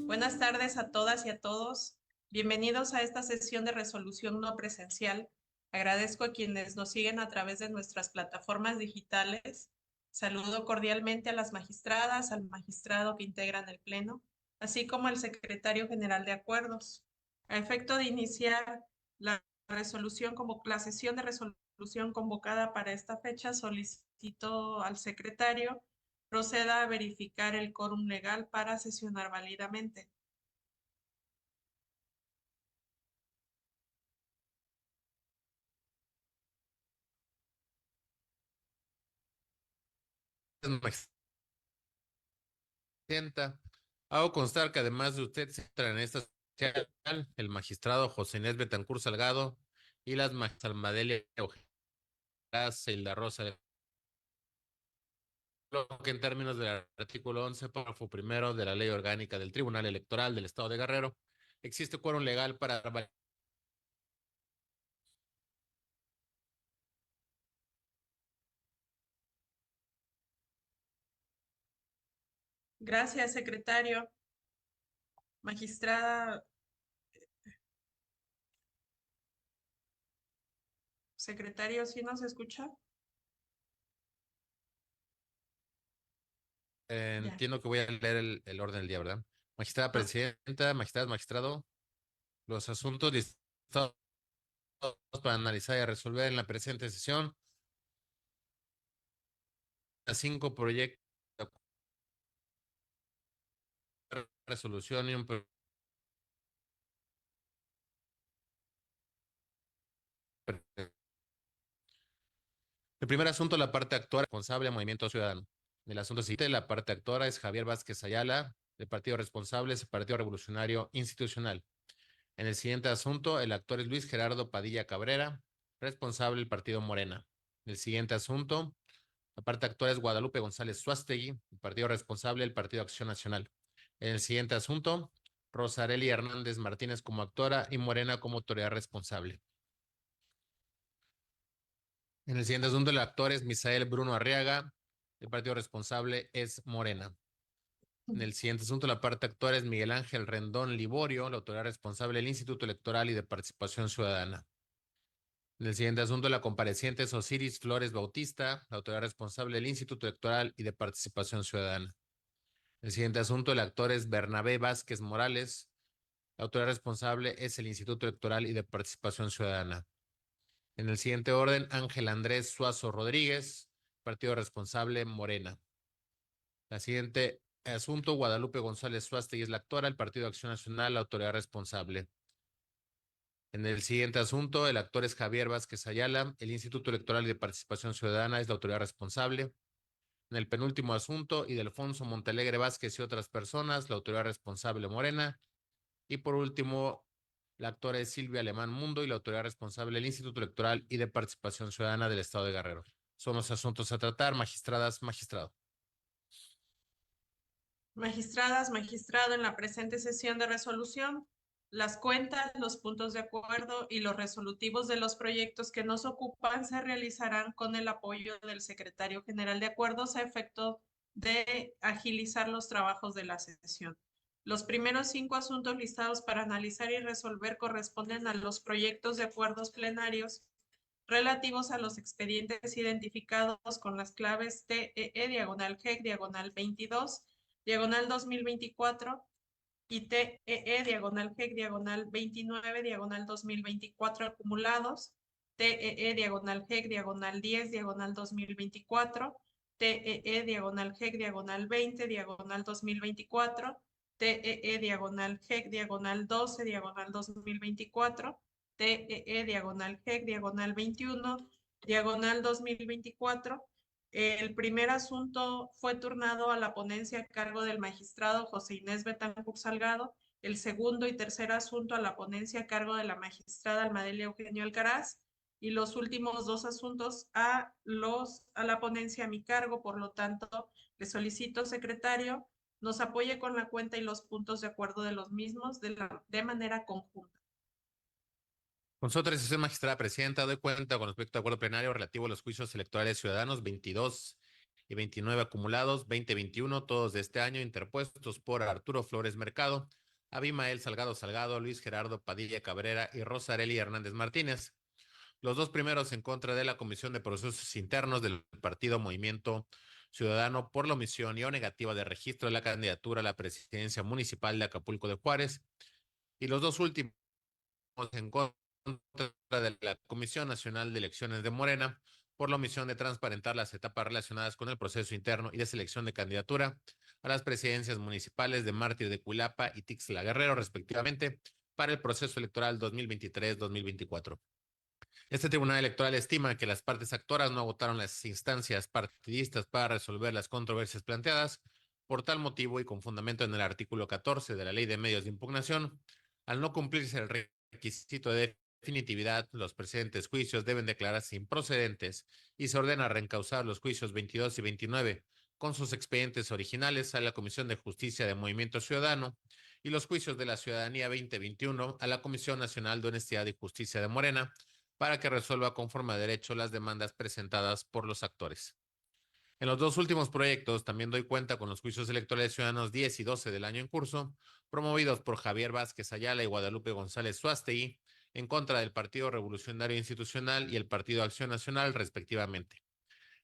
Buenas tardes a todas y a todos. Bienvenidos a esta sesión de resolución no presencial. Agradezco a quienes nos siguen a través de nuestras plataformas digitales. Saludo cordialmente a las magistradas, al magistrado que integran el Pleno, así como al secretario general de acuerdos. A efecto de iniciar la sesión de resolución convocada para esta fecha, solicito al secretario proceda a verificar el quórum legal para sesionar válidamente. Presidenta, hago constar que además de usted se encuentran en esta sesión el magistrado José Inés Betancur Salgado y las magistradas Almadelia Eugenia Hilda Rosa, lo que en términos del artículo 11, párrafo primero de la Ley Orgánica del Tribunal Electoral del Estado de Guerrero, existe quórum legal para. Gracias, secretario. Magistrada, secretario, ¿sí nos escucha? Ya. Entiendo que voy a leer el orden del día, ¿verdad? Magistrada No. presidenta, magistradas, magistrado, los asuntos listados para analizar y resolver en la presente sesión, a 5 proyectos de resolución y un. El primer asunto, la parte actora responsable, Movimiento Ciudadano. El asunto siguiente, la parte actora es Javier Vázquez Ayala, del Partido Responsable, es el Partido Revolucionario Institucional. En el siguiente asunto, el actor es Luis Gerardo Padilla Cabrera, responsable del Partido Morena. El siguiente asunto, la parte actora es Guadalupe González Suástegui, el Partido Responsable del Partido Acción Nacional. En el siguiente asunto, Rosareli Hernández Martínez como actora y Morena como autoridad responsable. En el siguiente asunto, el actor es Misael Bruno Arriaga. El partido responsable es Morena. En el siguiente asunto, la parte actora es Miguel Ángel Rendón Liborio, la autoridad responsable del Instituto Electoral y de Participación Ciudadana. En el siguiente asunto, la compareciente es Osiris Flores Bautista, la autoridad responsable del Instituto Electoral y de Participación Ciudadana. En el siguiente asunto, el actor es Bernabé Vázquez Morales, la autoridad responsable es el Instituto Electoral y de Participación Ciudadana. En el siguiente orden, Ángel Andrés Suazo Rodríguez, partido responsable, Morena. La siguiente asunto, Guadalupe González Suástegui es la actora, el Partido Acción Nacional, la autoridad responsable. En el siguiente asunto, el actor es Javier Vázquez Ayala, el Instituto Electoral y de Participación Ciudadana es la autoridad responsable. En el penúltimo asunto, Ildefonso Montalegre Vázquez y otras personas, la autoridad responsable, Morena. Y por último, la actora es Silvia Alemán Mundo y la autoridad responsable del Instituto Electoral y de Participación Ciudadana del Estado de Guerrero. Son los asuntos a tratar, magistradas, magistrado. Magistradas, magistrado, en la presente sesión de resolución, las cuentas, los puntos de acuerdo y los resolutivos de los proyectos que nos ocupan se realizarán con el apoyo del secretario general de acuerdos a efecto de agilizar los trabajos de la sesión. Los primeros 5 asuntos listados para analizar y resolver corresponden a los proyectos de acuerdos plenarios relativos a los expedientes identificados con las claves TEE, diagonal GEC, diagonal 22, diagonal 2024 y TEE, diagonal GEC, diagonal 29, diagonal 2024 acumulados, TEE, diagonal GEC, diagonal 10, diagonal 2024, TEE, diagonal GEC, diagonal 20, diagonal 2024, TEE, diagonal GEC, diagonal 12, diagonal 2024, TEE, diagonal GEC, diagonal 21, diagonal 2024. El primer asunto fue turnado a la ponencia a cargo del magistrado José Inés Betancur Salgado, el segundo y tercer asunto a la ponencia a cargo de la magistrada Almadelia Eugenio Alcaraz, y los últimos 2 asuntos a la ponencia a mi cargo. Por lo tanto, le solicito, secretario, nos apoye con la cuenta y los puntos de acuerdo de los mismos de manera conjunta. Con su autorización, magistrada presidenta, doy cuenta con respecto al acuerdo plenario relativo a los juicios electorales ciudadanos 22 y 29 acumulados 2021, todos de este año, interpuestos por Arturo Flores Mercado, Abimael Salgado Salgado, Luis Gerardo Padilla Cabrera y Rosareli Hernández Martínez. Los dos primeros en contra de la Comisión de Procesos Internos del Partido Movimiento Ciudadano por la omisión y o negativa de registro de la candidatura a la presidencia municipal de Acapulco de Juárez. Y los dos últimos en contra de la Comisión Nacional de Elecciones de Morena por la omisión de transparentar las etapas relacionadas con el proceso interno y de selección de candidatura a las presidencias municipales de Mártir de Cuilapa y Tixla Guerrero, respectivamente, para el proceso electoral 2023-2024. Este tribunal electoral estima que las partes actoras no agotaron las instancias partidistas para resolver las controversias planteadas. Por tal motivo y con fundamento en el artículo 14 de la Ley de Medios de Impugnación, al no cumplirse el requisito de definitividad, los presentes juicios deben declararse improcedentes y se ordena reencauzar los juicios 22 y 29 con sus expedientes originales a la Comisión de Justicia de Movimiento Ciudadano y los juicios de la Ciudadanía 2021 a la Comisión Nacional de Honestidad y Justicia de Morena, para que resuelva conforme a derecho las demandas presentadas por los actores. En los dos últimos proyectos también doy cuenta con los juicios electorales ciudadanos 10 y 12 del año en curso, promovidos por Javier Vázquez Ayala y Guadalupe González Suástegui, en contra del Partido Revolucionario Institucional y el Partido Acción Nacional, respectivamente.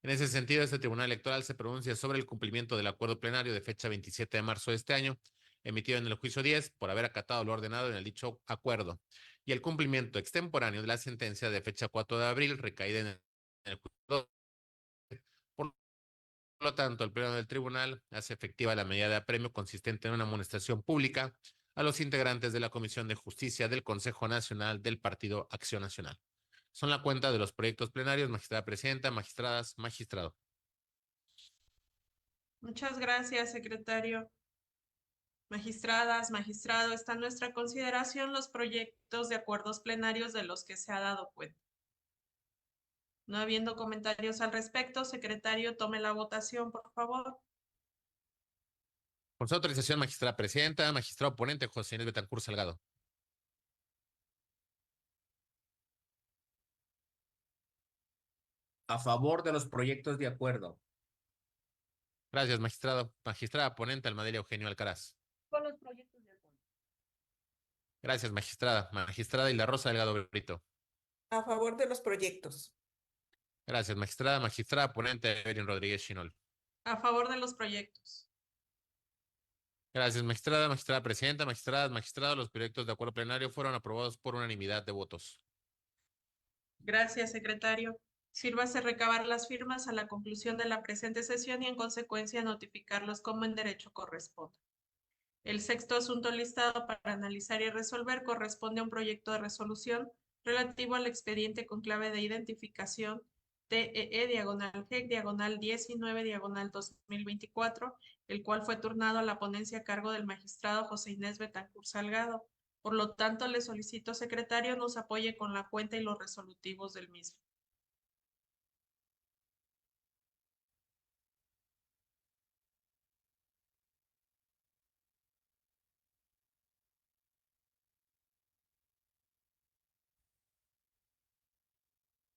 En ese sentido, este Tribunal Electoral se pronuncia sobre el cumplimiento del acuerdo plenario de fecha 27 de marzo de este año, emitido en el juicio 10, por haber acatado lo ordenado en el dicho acuerdo, y el cumplimiento extemporáneo de la sentencia de fecha 4 de abril, recaída en el juicio 2. Por lo tanto, el Pleno del Tribunal hace efectiva la medida de apremio consistente en una amonestación pública a los integrantes de la Comisión de Justicia del Consejo Nacional del Partido Acción Nacional. Son la cuenta de los proyectos plenarios, magistrada presidenta, magistradas, magistrado. Muchas gracias, secretario. Magistradas, magistrado, está en nuestra consideración los proyectos de acuerdos plenarios de los que se ha dado cuenta. No habiendo comentarios al respecto, secretario, tome la votación, por favor. Con su autorización, magistrada presidenta, magistrado ponente, José Inés Betancur Salgado. A favor de los proyectos de acuerdo. Gracias, magistrado. Magistrada ponente, Almadelia Eugenio Alcaraz. Con los proyectos de acuerdo. Gracias, magistrada. Magistrada Hilda Rosa Delgado Brito. A favor de los proyectos. Gracias, magistrada. Magistrada ponente, Evelyn Rodríguez Chinol. A favor de los proyectos. Gracias, magistrada. Magistrada presidenta, magistradas, magistrados, los proyectos de acuerdo plenario fueron aprobados por unanimidad de votos. Gracias, secretario. Sírvase recabar las firmas a la conclusión de la presente sesión y en consecuencia notificarlos como en derecho corresponde. El sexto asunto listado para analizar y resolver corresponde a un proyecto de resolución relativo al expediente con clave de identificación TEE/GEC/19/2024, el cual fue turnado a la ponencia a cargo del magistrado José Inés Betancur Salgado. Por lo tanto, le solicito, secretario, nos apoye con la cuenta y los resolutivos del mismo.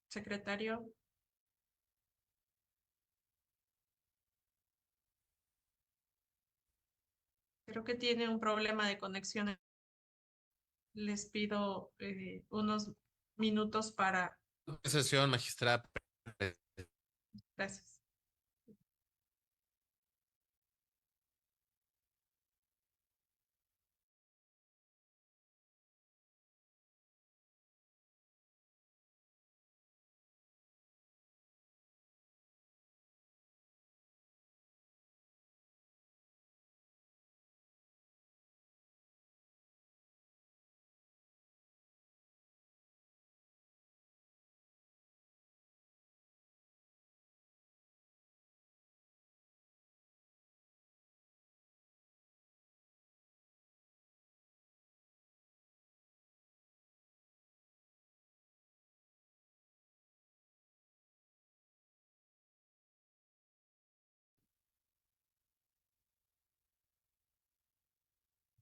Secretario. Creo que tiene un problema de conexión. Les pido unos minutos para... Sesión, magistrada. Gracias.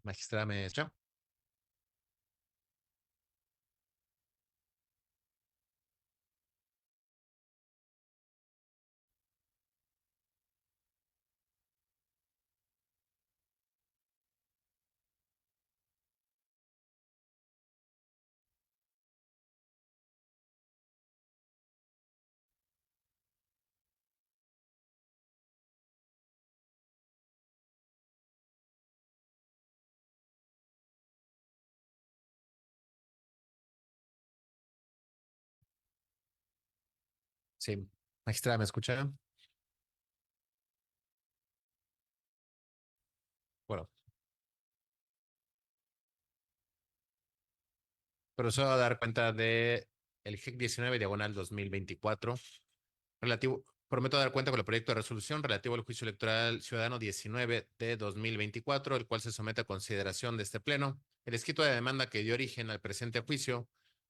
Magistrada, ¿me escucha? Sí. Magistrada, ¿me escucha? Bueno, procedo a dar cuenta de el GEC 19 diagonal 2024 relativo. Prometo dar cuenta con el proyecto de resolución relativo al juicio electoral ciudadano 19 de 2024, el cual se somete a consideración de este pleno. El escrito de demanda que dio origen al presente juicio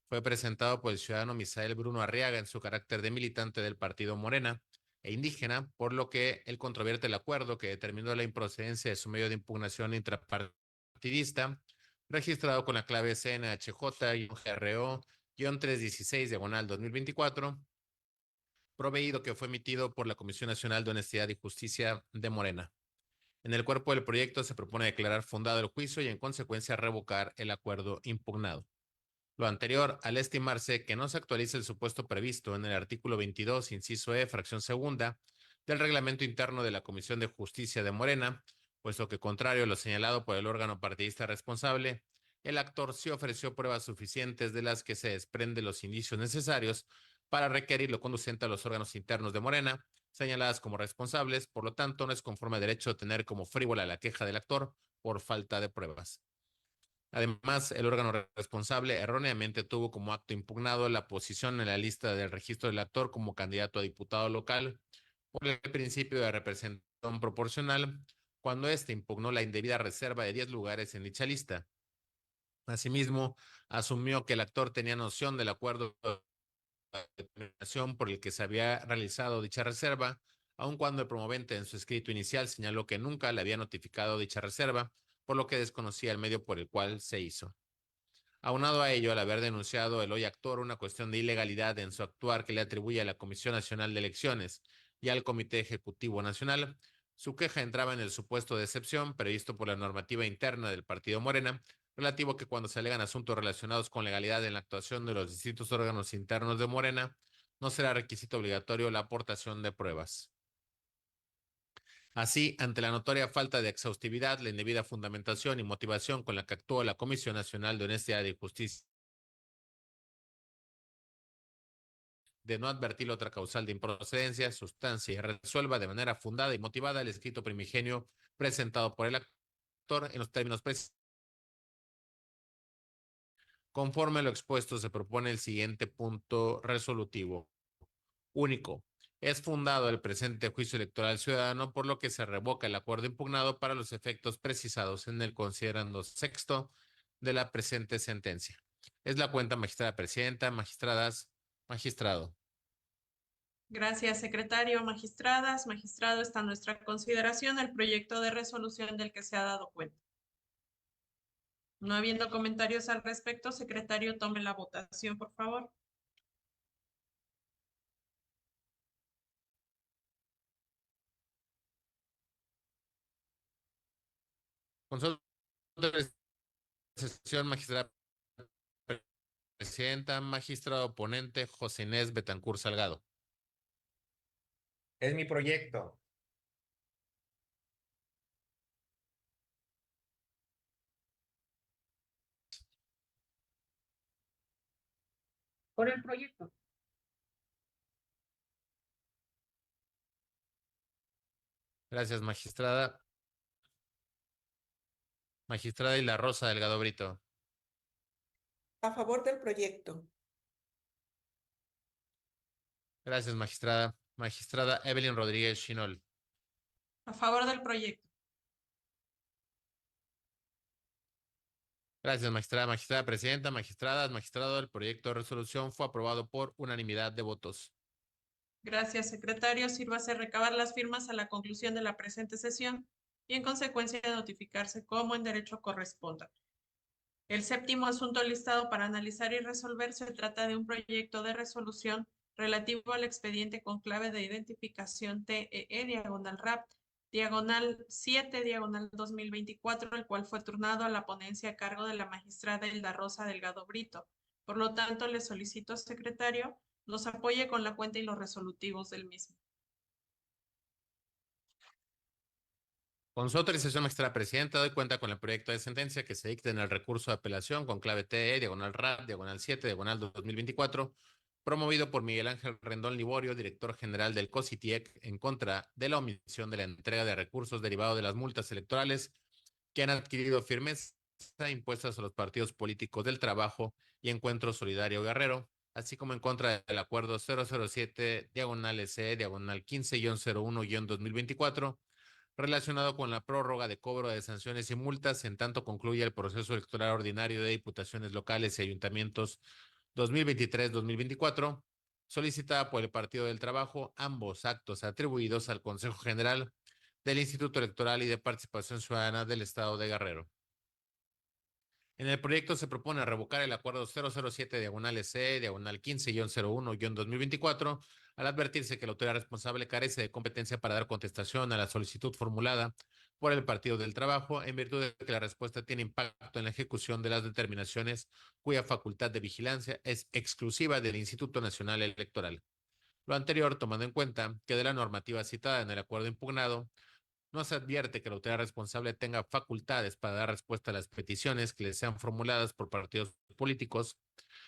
fue presentado por el ciudadano Misael Bruno Arriaga en su carácter de militante del partido Morena e indígena, por lo que él controvierte el acuerdo que determinó la improcedencia de su medio de impugnación intrapartidista, registrado con la clave CNHJ-GRO-316 diagonal 2024, proveído que fue emitido por la Comisión Nacional de Honestidad y Justicia de Morena. En el cuerpo del proyecto se propone declarar fundado el juicio y en consecuencia revocar el acuerdo impugnado. Lo anterior, al estimarse que no se actualiza el supuesto previsto en el artículo 22, inciso E, fracción segunda, del reglamento interno de la Comisión de Justicia de Morena, puesto que contrario a lo señalado por el órgano partidista responsable, el actor sí ofreció pruebas suficientes de las que se desprenden los indicios necesarios para requerir lo conducente a los órganos internos de Morena, señaladas como responsables, por lo tanto no es conforme a derecho tener como frívola la queja del actor por falta de pruebas. Además, el órgano responsable erróneamente tuvo como acto impugnado la posición en la lista del registro del actor como candidato a diputado local por el principio de representación proporcional, cuando éste impugnó la indebida reserva de 10 lugares en dicha lista. Asimismo, asumió que el actor tenía noción del acuerdo de determinación por el que se había realizado dicha reserva, aun cuando el promovente en su escrito inicial señaló que nunca le había notificado dicha reserva, por lo que desconocía el medio por el cual se hizo. Aunado a ello, al haber denunciado el hoy actor una cuestión de ilegalidad en su actuar que le atribuye a la Comisión Nacional de Elecciones y al Comité Ejecutivo Nacional, su queja entraba en el supuesto de excepción previsto por la normativa interna del Partido Morena, relativo a que cuando se alegan asuntos relacionados con legalidad en la actuación de los distintos órganos internos de Morena, no será requisito obligatorio la aportación de pruebas. Así, ante la notoria falta de exhaustividad, la indebida fundamentación y motivación con la que actuó la Comisión Nacional de Honestidad y Justicia de no advertir otra causal de improcedencia, sustancia y resuelva de manera fundada y motivada el escrito primigenio presentado por el actor en los términos precisos. Conforme a lo expuesto, se propone el siguiente punto resolutivo. Único. Es fundado el presente juicio electoral ciudadano, por lo que se revoca el acuerdo impugnado para los efectos precisados en el considerando sexto de la presente sentencia. Es la cuenta, magistrada presidenta, magistradas, magistrado. Gracias, secretario, magistradas, magistrado. Está a nuestra consideración el proyecto de resolución del que se ha dado cuenta. No habiendo comentarios al respecto, secretario, tome la votación, por favor. Consulta de sesión, magistrada presidenta, magistrado ponente, José Inés Betancur Salgado. Es mi proyecto. Por el proyecto. Gracias, magistrada. Magistrada y la Rosa Delgado Brito. A favor del proyecto. Gracias, magistrada. Magistrada Evelyn Rodríguez Chinol. A favor del proyecto. Gracias, magistrada. Magistrada presidenta, magistradas, magistrado, el proyecto de resolución fue aprobado por unanimidad de votos. Gracias, secretario. Sírvase recabar las firmas a la conclusión de la presente sesión y en consecuencia notificarse como en derecho corresponda. El séptimo asunto listado para analizar y resolver se trata de un proyecto de resolución relativo al expediente con clave de identificación TEE-RAP, diagonal 7, diagonal 2024, el cual fue turnado a la ponencia a cargo de la magistrada Hilda Rosa Delgado Brito. Por lo tanto, le solicito, secretario, nos apoye con la cuenta y los resolutivos del mismo. Con su autorización, magistrada presidenta, doy cuenta con el proyecto de sentencia que se dicta en el recurso de apelación con clave TE, diagonal RAP, diagonal 7, diagonal 2024, promovido por Miguel Ángel Rendón Liborio, director general del COSITIEC, en contra de la omisión de la entrega de recursos derivados de las multas electorales que han adquirido firmeza impuestas a los partidos políticos del Trabajo y Encuentro Solidario Guerrero, así como en contra del acuerdo 007 diagonal EC diagonal 15-01-2024 relacionado con la prórroga de cobro de sanciones y multas en tanto concluya el proceso electoral ordinario de diputaciones locales y ayuntamientos 2023-2024, solicitada por el Partido del Trabajo, ambos actos atribuidos al Consejo General del Instituto Electoral y de Participación Ciudadana del Estado de Guerrero. En el proyecto se propone revocar el acuerdo 007 diagonal EC diagonal 15-01-2024 al advertirse que la autoridad responsable carece de competencia para dar contestación a la solicitud formulada por el Partido del Trabajo en virtud de que la respuesta tiene impacto en la ejecución de las determinaciones cuya facultad de vigilancia es exclusiva del Instituto Nacional Electoral. Lo anterior tomando en cuenta que de la normativa citada en el acuerdo impugnado no se advierte que la autoridad responsable tenga facultades para dar respuesta a las peticiones que le sean formuladas por partidos políticos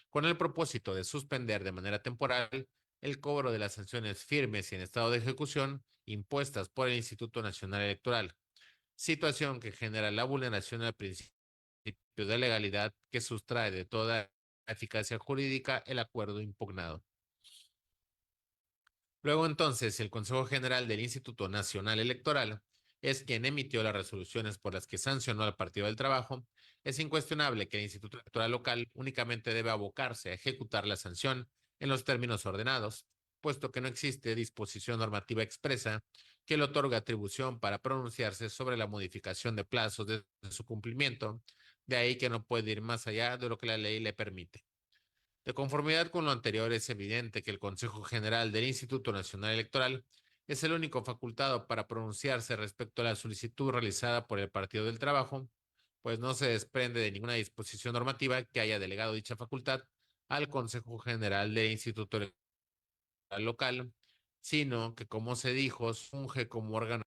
con el propósito de suspender de manera temporal el cobro de las sanciones firmes y en estado de ejecución impuestas por el Instituto Nacional Electoral, situación que genera la vulneración del principio de legalidad que sustrae de toda eficacia jurídica el acuerdo impugnado. Luego entonces, el Consejo General del Instituto Nacional Electoral es quien emitió las resoluciones por las que sancionó al Partido del Trabajo. Es incuestionable que el Instituto Electoral local únicamente debe abocarse a ejecutar la sanción en los términos ordenados, puesto que no existe disposición normativa expresa que le otorgue atribución para pronunciarse sobre la modificación de plazos de su cumplimiento, de ahí que no puede ir más allá de lo que la ley le permite. De conformidad con lo anterior, es evidente que el Consejo General del Instituto Nacional Electoral es el único facultado para pronunciarse respecto a la solicitud realizada por el Partido del Trabajo, pues no se desprende de ninguna disposición normativa que haya delegado dicha facultad al Consejo General del Instituto Electoral local, sino que, como se dijo, funge como órgano.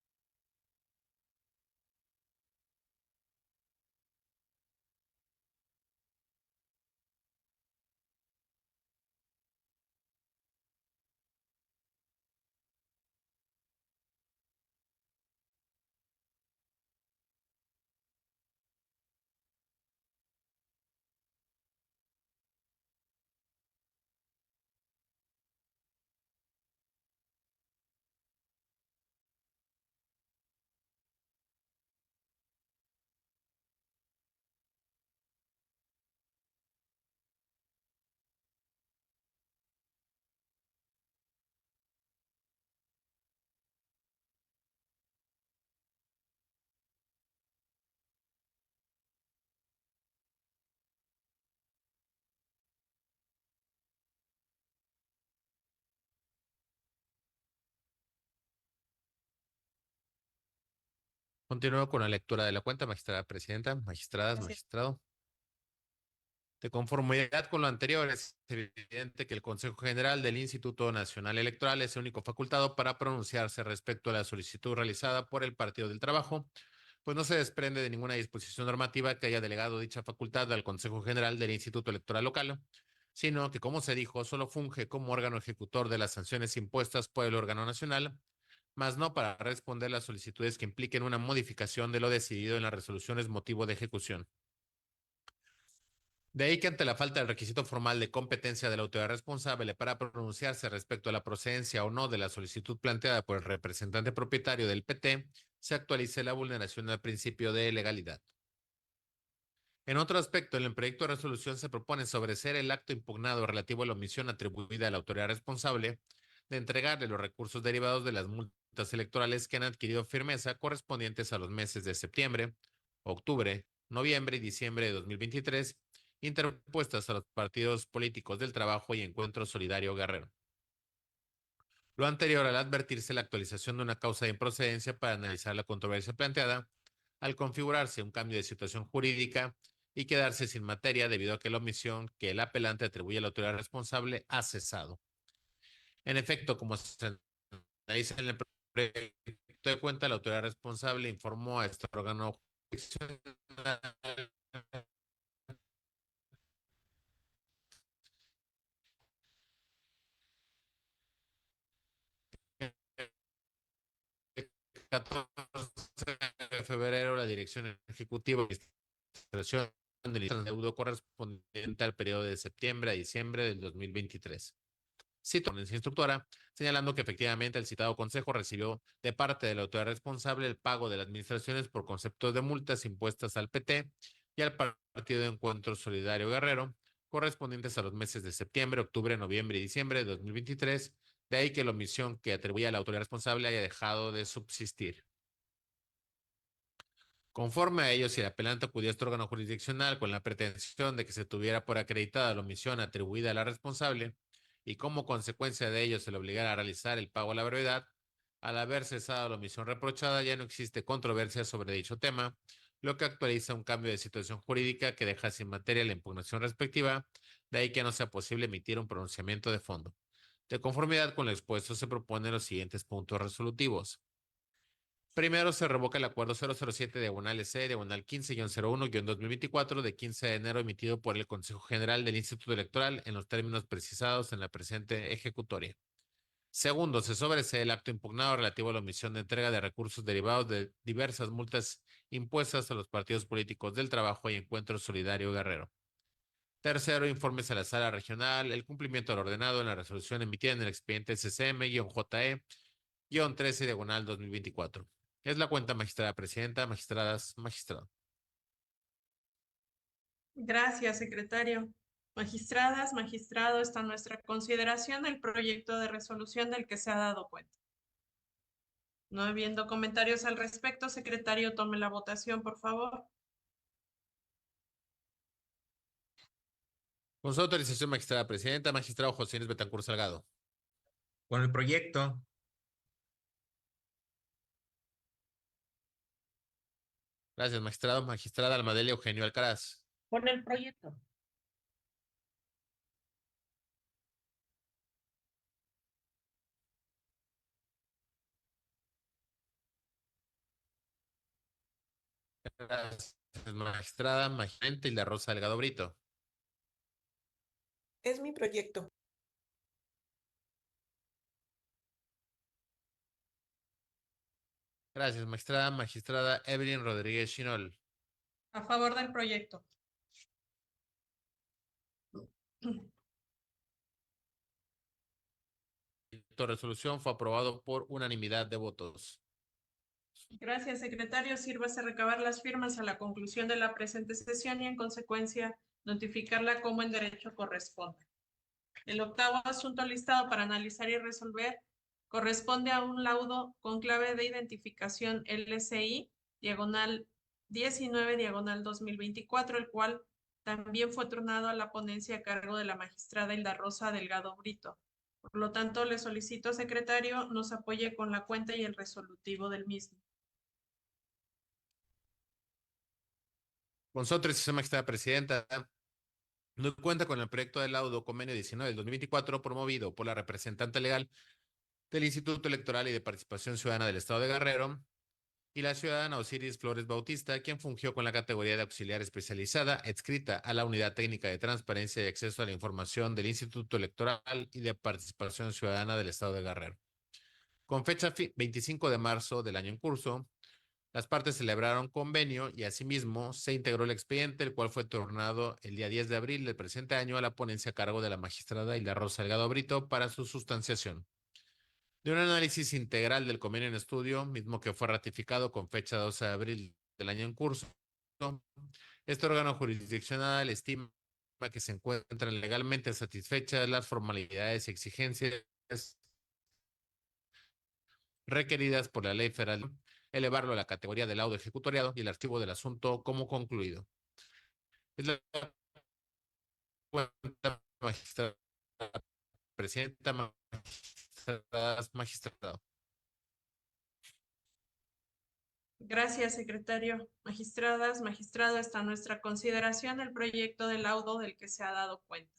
Continúo con la lectura de la cuenta, magistrada presidenta, magistradas, Gracias. magistrado. De conformidad con lo anterior, es evidente que el Consejo General del Instituto Nacional Electoral es el único facultado para pronunciarse respecto a la solicitud realizada por el Partido del Trabajo, pues no se desprende de ninguna disposición normativa que haya delegado dicha facultad al Consejo General del Instituto Electoral local, sino que, como se dijo, solo funge como órgano ejecutor de las sanciones impuestas por el órgano nacional, más no para responder las solicitudes que impliquen una modificación de lo decidido en las resoluciones motivo de ejecución. De ahí que ante la falta del requisito formal de competencia de la autoridad responsable para pronunciarse respecto a la procedencia o no de la solicitud planteada por el representante propietario del PT, se actualice la vulneración del principio de legalidad. En otro aspecto, en el proyecto de resolución se propone sobreseer el acto impugnado relativo a la omisión atribuida a la autoridad responsable de entregarle los recursos derivados de las multas electorales que han adquirido firmeza correspondientes a los meses de septiembre, octubre, noviembre y diciembre de 2023, interpuestas a los partidos políticos del Trabajo y Encuentro Solidario Guerrero. Lo anterior al advertirse la actualización de una causa de improcedencia para analizar la controversia planteada, al configurarse un cambio de situación jurídica y quedarse sin materia debido a que la omisión que el apelante atribuye a la autoridad responsable ha cesado. En efecto, como se analiza en el proyecto de cuenta, la autoridad responsable informó a este órgano jurisdiccional dirección ejecutiva y administración del deudo correspondiente al periodo de septiembre a diciembre del 2023. Cito la instructora, señalando que efectivamente el citado consejo recibió de parte de la autoridad responsable el pago de las administraciones por conceptos de multas impuestas al PT y al Partido de Encuentro Solidario Guerrero, correspondientes a los meses de septiembre, octubre, noviembre y diciembre de 2023, de ahí que la omisión que atribuía a la autoridad responsable haya dejado de subsistir. Conforme a ello, si el apelante acudía a este órgano jurisdiccional con la pretensión de que se tuviera por acreditada la omisión atribuida a la responsable y como consecuencia de ello se le obligara a realizar el pago a la brevedad, al haber cesado la omisión reprochada ya no existe controversia sobre dicho tema, lo que actualiza un cambio de situación jurídica que deja sin materia la impugnación respectiva, de ahí que no sea posible emitir un pronunciamiento de fondo. De conformidad con lo expuesto, se proponen los siguientes puntos resolutivos. Primero, se revoca el acuerdo 007-C-15-01-2024 de 15 de enero emitido por el Consejo General del Instituto Electoral en los términos precisados en la presente ejecutoria. Segundo, se sobresee el acto impugnado relativo a la omisión de entrega de recursos derivados de diversas multas impuestas a los partidos políticos del Trabajo y Encuentro Solidario Guerrero. Tercero, informes a la sala regional el cumplimiento del ordenado en la resolución emitida en el expediente CCM-JE-13-2024. Es la cuenta, magistrada presidenta, magistradas, magistrado. Gracias, secretario. Magistradas, magistrado, está en nuestra consideración el proyecto de resolución del que se ha dado cuenta. No habiendo comentarios al respecto, secretario, tome la votación, por favor. Con su autorización, magistrada presidenta, magistrado José Inés Betancur Salgado. Con el proyecto. Gracias, magistrado. Magistrada Almadelia Eugenio Alcaraz. Con el proyecto. Gracias, magistrada Magente y la Rosa Delgado Brito. Es mi proyecto. Gracias, magistrada Evelyn Rodríguez Chinol. A favor del proyecto. Tu resolución fue aprobado por unanimidad de votos. Gracias, secretario. Sírvase recabar las firmas a la conclusión de la presente sesión y, en consecuencia, notificarla como en derecho corresponde. El octavo asunto listado para analizar y resolver corresponde a un laudo con clave de identificación LCI, diagonal 19, diagonal 2024, el cual también fue turnado a la ponencia a cargo de la magistrada Hilda Rosa Delgado Brito. Por lo tanto, le solicito, secretario, nos apoye con la cuenta y el resolutivo del mismo. Con su autorización, magistrada presidenta, no cuenta con el proyecto de laudo convenio 19 del 2024 promovido por la representante legal del Instituto Electoral y de Participación Ciudadana del Estado de Guerrero y la ciudadana Osiris Flores Bautista, quien fungió con la categoría de auxiliar especializada adscrita a la Unidad Técnica de Transparencia y Acceso a la Información del Instituto Electoral y de Participación Ciudadana del Estado de Guerrero. Con fecha 25 de marzo del año en curso, las partes celebraron convenio y asimismo se integró el expediente, el cual fue turnado el día 10 de abril del presente año a la ponencia a cargo de la magistrada Hilda Rosa Delgado Brito para su sustanciación. De un análisis integral del convenio en estudio, mismo que fue ratificado con fecha 12 de abril del año en curso, este órgano jurisdiccional estima que se encuentran legalmente satisfechas las formalidades y exigencias requeridas por la ley federal, elevarlo a la categoría de laudo ejecutoriado y el archivo del asunto como concluido. Es la cuenta, magistrada presidenta, magistrado. Gracias, secretario. Magistradas, magistrado, está a nuestra consideración el proyecto de laudo del que se ha dado cuenta.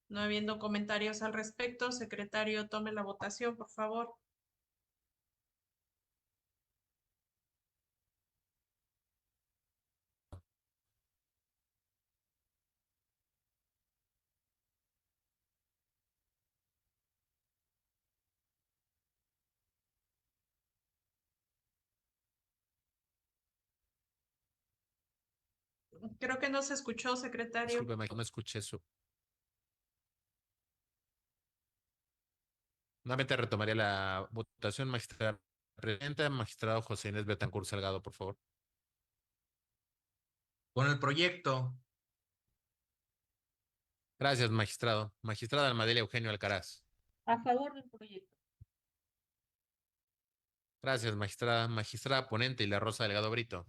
No habiendo comentarios al respecto, secretario, tome la votación, por favor. Creo que no se escuchó, secretario. Discúlpeme, no escuché su. Nuevamente retomaría la votación, magistrada presidenta, magistrado José Inés Betancourt Salgado, por favor. Con el proyecto, Gracias, magistrado. Magistrada Almadelia Eugenio Alcaraz. A favor del proyecto. Gracias, magistrada. Magistrada ponente y la Rosa Delgado Brito.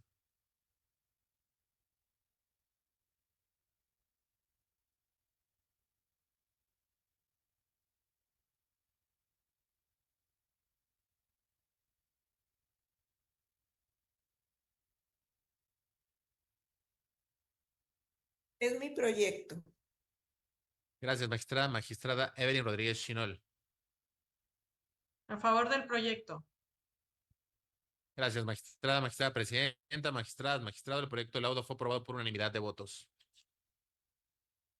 Es mi proyecto. Gracias, magistrada. Magistrada Evelyn Rodríguez Chinol. A favor del proyecto. Gracias, magistrada. Magistrada presidenta, magistradas, magistrado. El proyecto de laudo fue aprobado por unanimidad de votos.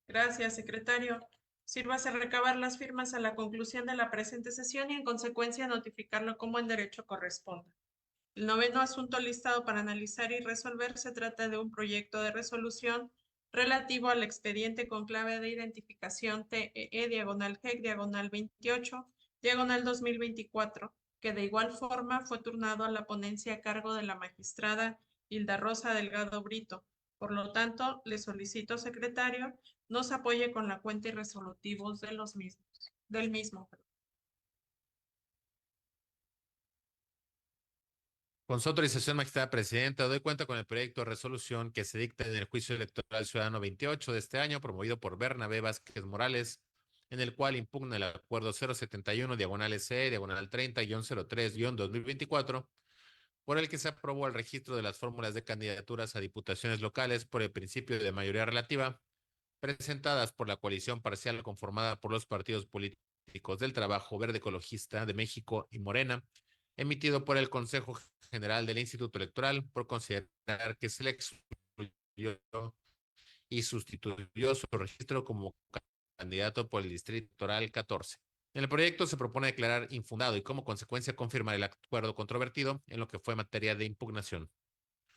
Gracias, secretario. Sírvase recabar las firmas a la conclusión de la presente sesión y en consecuencia notificarlo como en derecho corresponda. El noveno asunto listado para analizar y resolver se trata de un proyecto de resolución relativo al expediente con clave de identificación TEE/GEC/28 2024, que de igual forma fue turnado a la ponencia a cargo de la magistrada Hilda Rosa Delgado Brito. Por lo tanto, le solicito, secretario, nos apoye con la cuenta y resolutivos de los mismos, del mismo. Con su autorización, magistrada presidenta, doy cuenta con el proyecto de resolución que se dicta en el juicio electoral ciudadano 28 de este año, promovido por Bernabé Vázquez Morales, en el cual impugna el acuerdo 071, diagonal EC, diagonal 30-03-2024, por el que se aprobó el registro de las fórmulas de candidaturas a diputaciones locales por el principio de mayoría relativa, presentadas por la coalición parcial conformada por los partidos políticos del Trabajo Verde Ecologista de México y Morena, emitido por el Consejo General del Instituto Electoral por considerar que se le excluyó y sustituyó su registro como candidato por el Distrito Electoral 14. En el proyecto se propone declarar infundado y como consecuencia confirmar el acuerdo controvertido en lo que fue materia de impugnación.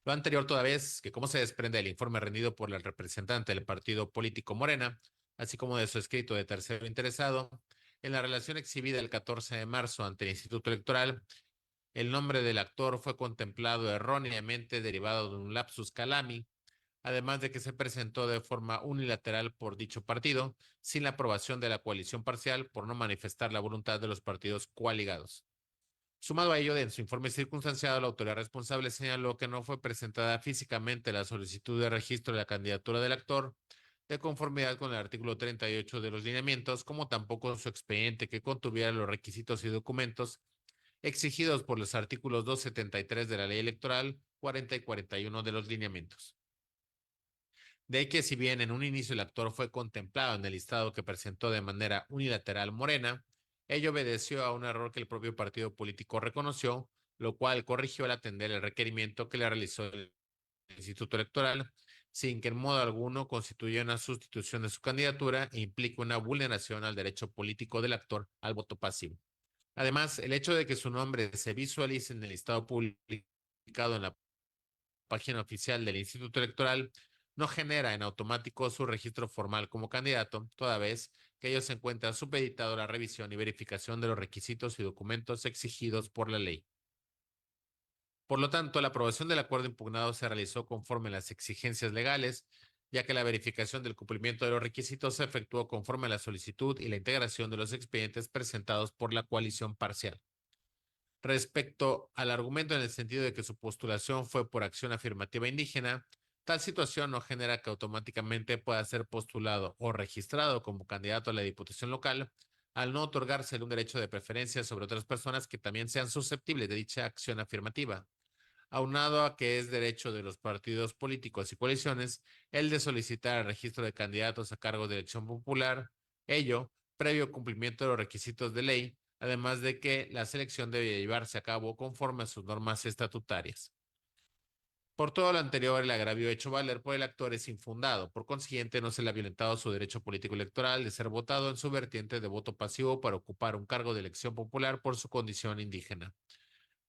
Lo anterior toda vez que, como se desprende del informe rendido por el representante del partido político Morena, así como de su escrito de tercero interesado, en la relación exhibida el 14 de marzo ante el Instituto Electoral, el nombre del actor fue contemplado erróneamente derivado de un lapsus calami, además de que se presentó de forma unilateral por dicho partido, sin la aprobación de la coalición parcial por no manifestar la voluntad de los partidos coaligados. Sumado a ello, en su informe circunstanciado, la autoridad responsable señaló que no fue presentada físicamente la solicitud de registro de la candidatura del actor, de conformidad con el artículo 38 de los lineamientos, como tampoco su expediente que contuviera los requisitos y documentos exigidos por los artículos 273 de la Ley Electoral, 40 y 41 de los lineamientos. De que si bien en un inicio el actor fue contemplado en el listado que presentó de manera unilateral Morena, ello obedeció a un error que el propio partido político reconoció, lo cual corrigió al atender el requerimiento que le realizó el Instituto Electoral, sin que en modo alguno constituya una sustitución de su candidatura e implique una vulneración al derecho político del actor al voto pasivo. Además, el hecho de que su nombre se visualice en el listado publicado en la página oficial del Instituto Electoral no genera en automático su registro formal como candidato, toda vez que ello se encuentra supeditado a la revisión y verificación de los requisitos y documentos exigidos por la ley. Por lo tanto, la aprobación del acuerdo impugnado se realizó conforme a las exigencias legales, ya que la verificación del cumplimiento de los requisitos se efectuó conforme a la solicitud y la integración de los expedientes presentados por la coalición parcial. Respecto al argumento en el sentido de que su postulación fue por acción afirmativa indígena, tal situación no genera que automáticamente pueda ser postulado o registrado como candidato a la diputación local, al no otorgársele un derecho de preferencia sobre otras personas que también sean susceptibles de dicha acción afirmativa. Aunado a que es derecho de los partidos políticos y coaliciones el de solicitar el registro de candidatos a cargo de elección popular, ello previo cumplimiento de los requisitos de ley, además de que la selección debe llevarse a cabo conforme a sus normas estatutarias. Por todo lo anterior, el agravio hecho valer por el actor es infundado. Por consiguiente, no se le ha violentado su derecho político electoral de ser votado en su vertiente de voto pasivo para ocupar un cargo de elección popular por su condición indígena.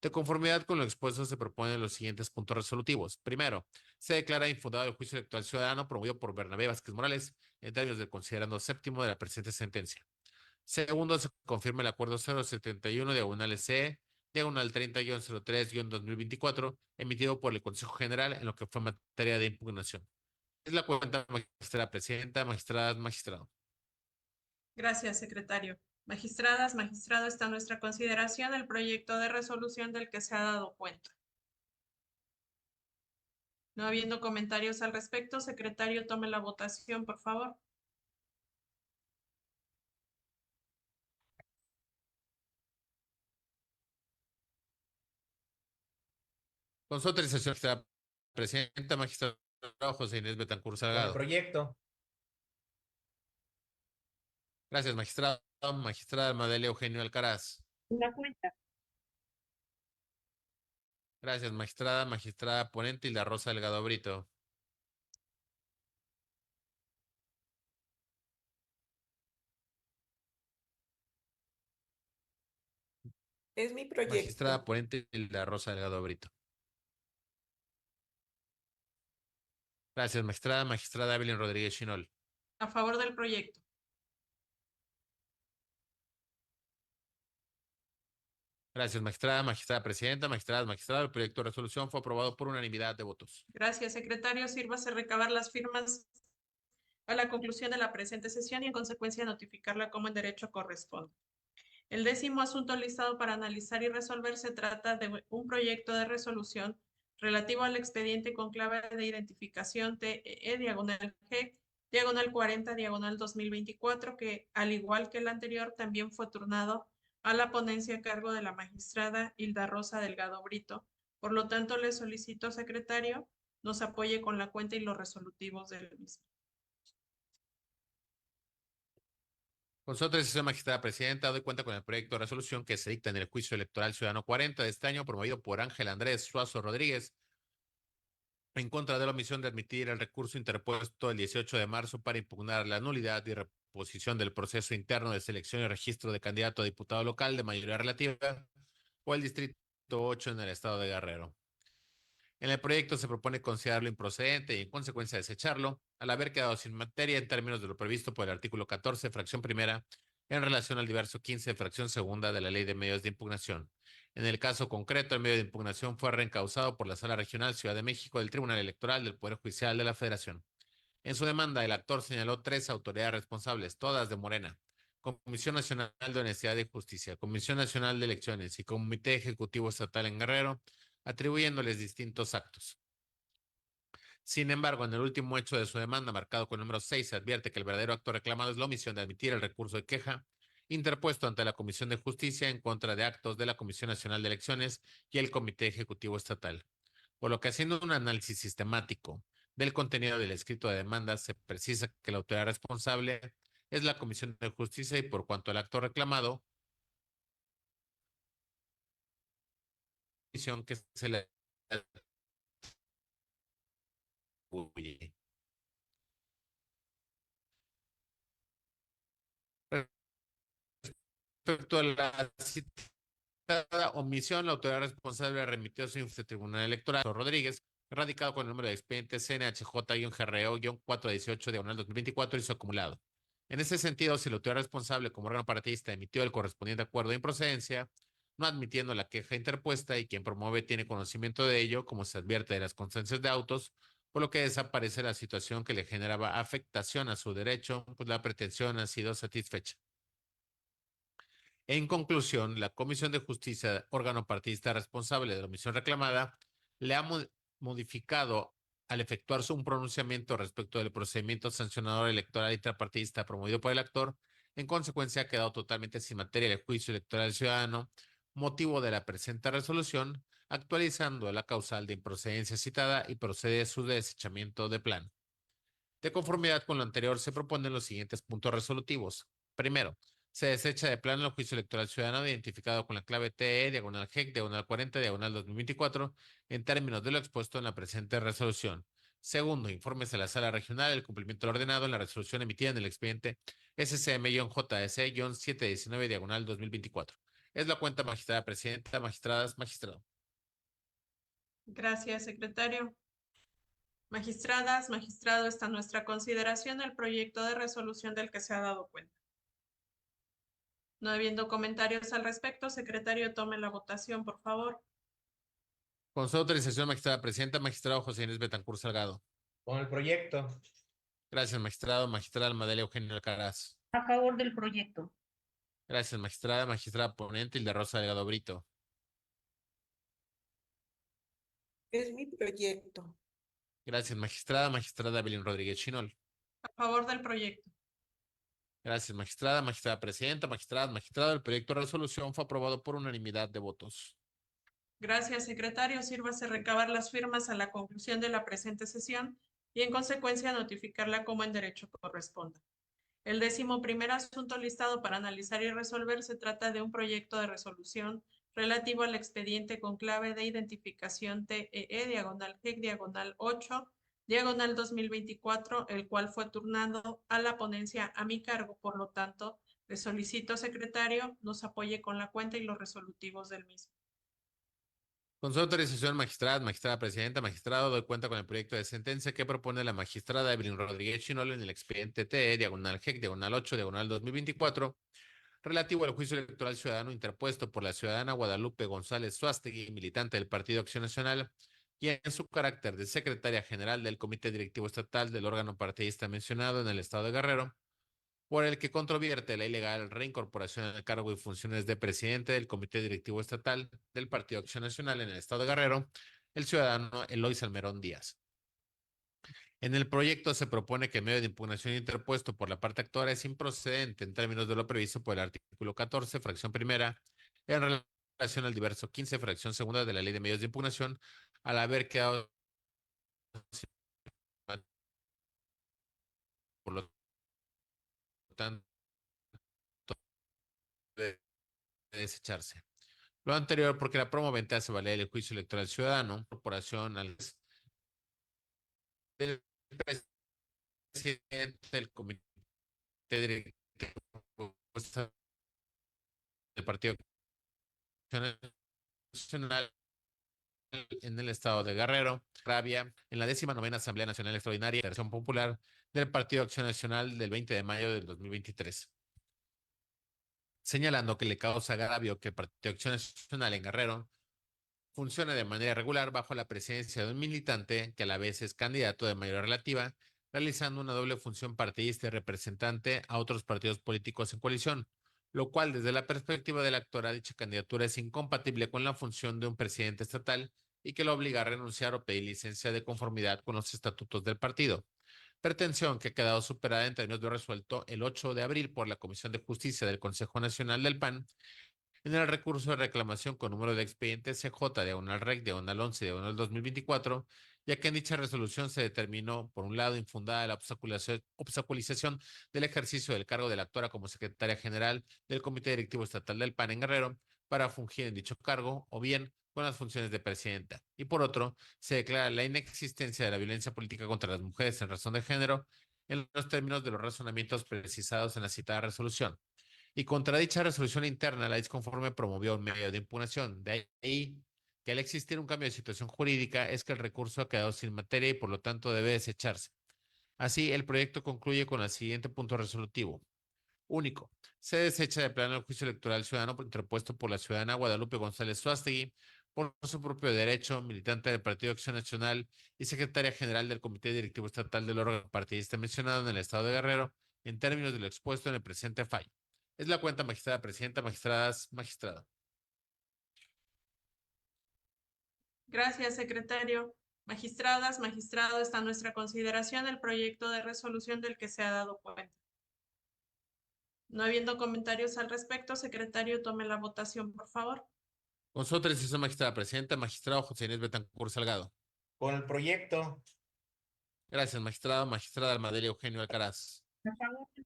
De conformidad con lo expuesto, se proponen los siguientes puntos resolutivos. Primero, se declara infundado el juicio electoral ciudadano promovido por Bernabé Vázquez Morales en términos del considerando séptimo de la presente sentencia. Segundo, se confirma el acuerdo 071 diagonal C diagonal 30-03-2024 emitido por el Consejo General en lo que fue materia de impugnación. Es la cuenta magistrada presidenta, magistradas, magistrado. Gracias, secretario. Magistradas, magistrado, está a nuestra consideración el proyecto de resolución del que se ha dado cuenta. No habiendo comentarios al respecto, secretario, tome la votación, por favor. Con su autorización, magistrada presidenta, magistrado José Inés Betancur Con el Salgado. proyecto. Gracias, magistrado. Magistrada Almadelia Eugenio Alcaraz. La cuenta. Gracias, magistrada. Magistrada ponente Hilda Rosa Delgado Brito. Es mi proyecto. Magistrada ponente Hilda Rosa Delgado Brito. Gracias, magistrada. Magistrada Evelyn Rodríguez Chinol. A favor del proyecto. Gracias, magistrada. Magistrada presidenta, magistradas, magistrado. El proyecto de resolución fue aprobado por unanimidad de votos. Gracias, secretario. Sírvase recabar las firmas a la conclusión de la presente sesión y en consecuencia notificarla como en derecho corresponde. El 10º asunto listado para analizar y resolver se trata de un proyecto de resolución relativo al expediente con clave de identificación TEE diagonal G diagonal 40 diagonal 2024 que al igual que el anterior también fue turnado a la ponencia a cargo de la magistrada Hilda Rosa Delgado Brito. Por lo tanto, le solicito, secretario, nos apoye con la cuenta y los resolutivos del mismo. Con su autorización, magistrada presidenta, doy cuenta con el proyecto de resolución que se dicta en el juicio electoral ciudadano 40 de este año, promovido por Ángel Andrés Suazo Rodríguez, en contra de la omisión de admitir el recurso interpuesto el 18 de marzo para impugnar la nulidad y reposición del proceso interno de selección y registro de candidato a diputado local de mayoría relativa o el distrito 8 en el estado de Guerrero. En el proyecto se propone considerarlo improcedente y en consecuencia desecharlo, al haber quedado sin materia en términos de lo previsto por el artículo 14, fracción primera, en relación al diverso 15, fracción segunda de la Ley de Medios de Impugnación. En el caso concreto, el medio de impugnación fue reencausado por la Sala Regional Ciudad de México del Tribunal Electoral del Poder Judicial de la Federación. En su demanda, el actor señaló 3 autoridades responsables, todas de Morena: Comisión Nacional de Honestidad y Justicia, Comisión Nacional de Elecciones y Comité Ejecutivo Estatal en Guerrero, atribuyéndoles distintos actos. Sin embargo, en el último hecho de su demanda, marcado con el número 6, se advierte que el verdadero acto reclamado es la omisión de admitir el recurso de queja interpuesto ante la Comisión de Justicia en contra de actos de la Comisión Nacional de Elecciones y el Comité Ejecutivo Estatal. Por lo que, haciendo un análisis sistemático del contenido del escrito de demanda, se precisa que la autoridad responsable es la Comisión de Justicia y por cuanto al acto reclamado, que se le atribuye. Respecto a la citada omisión, la autoridad responsable remitió su informe al Tribunal Electoral Rodríguez, radicado con el número de expediente CNHJ-GRO-418-2024 y su acumulado. En ese sentido, si la autoridad responsable como órgano partidista emitió el correspondiente acuerdo de improcedencia, no admitiendo la queja interpuesta y quien promueve tiene conocimiento de ello, como se advierte de las constancias de autos, por lo que desaparece la situación que le generaba afectación a su derecho, pues la pretensión ha sido satisfecha. En conclusión, la Comisión de Justicia, órgano partidista responsable de la omisión reclamada, le ha modificado al efectuar un pronunciamiento respecto del procedimiento sancionador electoral intrapartidista promovido por el actor. En consecuencia, ha quedado totalmente sin materia el juicio electoral ciudadano, motivo de la presente resolución, actualizando la causal de improcedencia citada y procede su desechamiento de plano. De conformidad con lo anterior, se proponen los siguientes puntos resolutivos. Primero, se desecha de plano el juicio electoral ciudadano identificado con la clave TE, diagonal GEC, diagonal 40, diagonal 2024, en términos de lo expuesto en la presente resolución. Segundo, informes a la Sala Regional del cumplimiento del ordenado en la resolución emitida en el expediente SCM-JS-719, diagonal 2024. Es la cuenta, magistrada presidenta, magistradas, magistrado. Gracias, secretario. Magistradas, magistrado, está en nuestra consideración el proyecto de resolución del que se ha dado cuenta. No habiendo comentarios al respecto, secretario, tome la votación, por favor. Con su autorización, magistrada presidenta, magistrado José Inés Betancur Salgado. Con el proyecto. Gracias, magistrado. Magistrada Almadelia Eugenio Alcaraz. A favor del proyecto. Gracias, magistrada. Magistrada ponente Hilda Rosa Delgado Brito. Es mi proyecto. Gracias, magistrada. Magistrada Evelyn Rodríguez Chinol. A favor del proyecto. Gracias, magistrada. Magistrada presidenta, magistradas, magistrado. El proyecto de resolución fue aprobado por unanimidad de votos. Gracias, secretario. Sírvase recabar las firmas a la conclusión de la presente sesión y, en consecuencia, notificarla como en derecho corresponda. El 11º asunto listado para analizar y resolver se trata de un proyecto de resolución relativo al expediente con clave de identificación TEE/GEC/8/2024, el cual fue turnado a la ponencia a mi cargo. Por lo tanto, le solicito, secretario, nos apoye con la cuenta y los resolutivos del mismo. Con su autorización, magistrada presidenta, magistrado, doy cuenta con el proyecto de sentencia que propone la magistrada Evelyn Rodríguez Chinol en el expediente TE/GEC/8/2024, relativo al juicio electoral ciudadano interpuesto por la ciudadana Guadalupe González Suástegui, militante del Partido Acción Nacional, y en su carácter de secretaria general del Comité Directivo Estatal del órgano partidista mencionado en el estado de Guerrero, por el que controvierte la ilegal reincorporación al cargo y funciones de presidente del Comité Directivo Estatal del Partido Acción Nacional en el estado de Guerrero, el ciudadano Eloy Salmerón Díaz. En el proyecto se propone que el medio de impugnación interpuesto por la parte actora es improcedente en términos de lo previsto por el artículo 14, fracción primera, en relación al diverso 15, fracción segunda de la Ley de Medios de Impugnación, al haber quedado por lo tanto de desecharse. Lo anterior porque la promovente hace valer el juicio electoral ciudadano, corporación al del presidente del Comité Directivo del Partido Nacional en el estado de Guerrero, Rabia, en la 19ª Asamblea Nacional Extraordinaria de Acción Popular del Partido Acción Nacional del 20 de mayo del 2023. Señalando que le causa agravio que el Partido Acción Nacional en Guerrero funcione de manera regular bajo la presidencia de un militante que a la vez es candidato de mayoría relativa, realizando una doble función partidista y representante a otros partidos políticos en coalición, lo cual desde la perspectiva del actor a dicha candidatura es incompatible con la función de un presidente estatal y que lo obliga a renunciar o pedir licencia de conformidad con los estatutos del partido. Pretensión que ha quedado superada en términos de resuelto el 8 de abril por la Comisión de Justicia del Consejo Nacional del PAN en el recurso de reclamación con número de expediente CJ/REC/11/2024, ya que en dicha resolución se determinó, por un lado, infundada la obstaculización del ejercicio del cargo de la actora como secretaria general del Comité Directivo Estatal del PAN en Guerrero para fungir en dicho cargo, o bien con las funciones de presidenta. Y por otro, se declara la inexistencia de la violencia política contra las mujeres en razón de género en los términos de los razonamientos precisados en la citada resolución. Y contra dicha resolución interna, la disconforme promovió un medio de impugnación. De ahí que al existir un cambio de situación jurídica es que el recurso ha quedado sin materia y por lo tanto debe desecharse. Así, el proyecto concluye con el siguiente punto resolutivo. Único. Se desecha de plano el juicio electoral ciudadano interpuesto por la ciudadana Guadalupe González Suástegui por su propio derecho, militante del Partido Acción Nacional y secretaria general del Comité Directivo Estatal del órgano partidista mencionado en el estado de Guerrero, en términos de lo expuesto en el presente fallo. Es la cuenta, magistrada presidenta, magistradas, magistrado. Gracias, secretario. Magistradas, magistrado, está a nuestra consideración el proyecto de resolución del que se ha dado cuenta. No habiendo comentarios al respecto, secretario, tome la votación, por favor. Con su autorización, magistrada presidenta, magistrado José Inés Betancur Salgado. Con el proyecto. Gracias, magistrado, magistrada Almadelia Eugenio Alcaraz. A favor del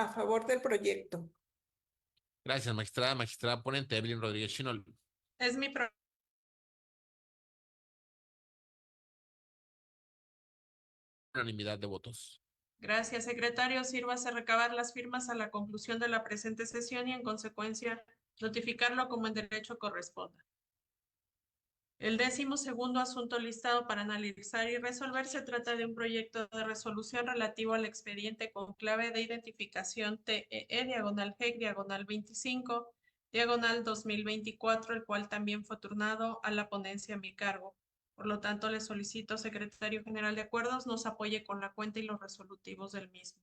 A favor del proyecto. Gracias, magistrada ponente Evelyn Rodríguez Chinol. Es mi unanimidad de votos. Gracias, secretario. Sírvase recabar las firmas a la conclusión de la presente sesión y, en consecuencia, notificarlo como en derecho corresponda. El 12º asunto listado para analizar y resolver se trata de un proyecto de resolución relativo al expediente con clave de identificación TEE/GEC/25 2024, el cual también fue turnado a la ponencia a mi cargo. Por lo tanto, le solicito, secretario general de acuerdos, nos apoye con la cuenta y los resolutivos del mismo.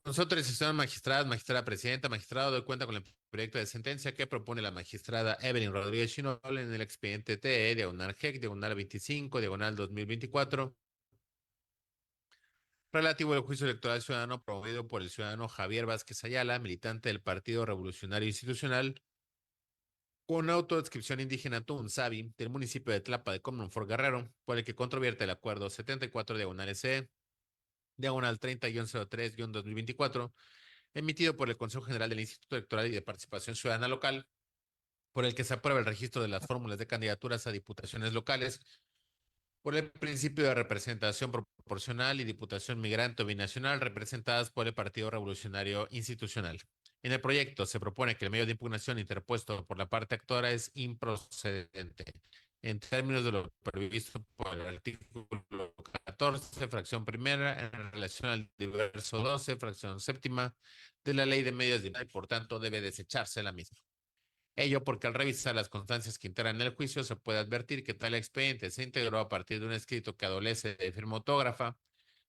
Con su autorización, magistrada presidenta, magistrado, doy cuenta con el proyecto de sentencia que propone la magistrada Evelyn Rodríguez Chinol en el expediente TE/GEC/25 2024, relativo al juicio electoral ciudadano promovido por el ciudadano Javier Vázquez Ayala, militante del Partido Revolucionario Institucional, con autoadscripción indígena Tunzabi del municipio de Tlapa de Comonfort Guerrero, por el que controvierte el acuerdo 74/C, diagonal 30-03-2024, emitido por el Consejo General del Instituto Electoral y de Participación Ciudadana Local, por el que se aprueba el registro de las fórmulas de candidaturas a diputaciones locales, por el principio de representación proporcional y diputación migrante o binacional representadas por el Partido Revolucionario Institucional. En el proyecto se propone que el medio de impugnación interpuesto por la parte actora es improcedente, en términos de lo previsto por el artículo 14, fracción primera, en relación al diverso 12, fracción séptima, de la Ley de Medios de Impugnación, y por tanto debe desecharse la misma. Ello porque al revisar las constancias que integran el juicio se puede advertir que tal expediente se integró a partir de un escrito que adolece de firma autógrafa,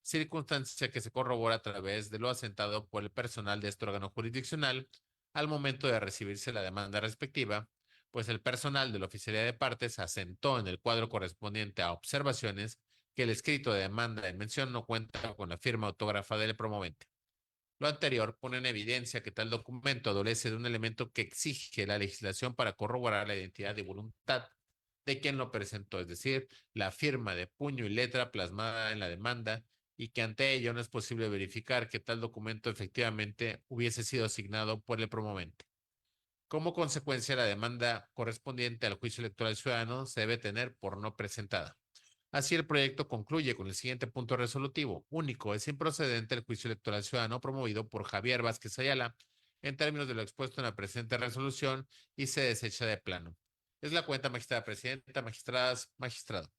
circunstancia que se corrobora a través de lo asentado por el personal de este órgano jurisdiccional al momento de recibirse la demanda respectiva, pues el personal de la Oficialía de Partes asentó en el cuadro correspondiente a observaciones que el escrito de demanda en mención no cuenta con la firma autógrafa del promovente. Lo anterior pone en evidencia que tal documento adolece de un elemento que exige la legislación para corroborar la identidad y voluntad de quien lo presentó, es decir, la firma de puño y letra plasmada en la demanda, y que ante ello no es posible verificar que tal documento efectivamente hubiese sido asignado por el promovente. Como consecuencia, la demanda correspondiente al juicio electoral ciudadano se debe tener por no presentada. Así, el proyecto concluye con el siguiente punto resolutivo. Único, es improcedente el juicio electoral ciudadano promovido por Javier Vázquez Ayala en términos de lo expuesto en la presente resolución y se desecha de plano. Es la cuenta, magistrada presidenta, magistradas, magistrado.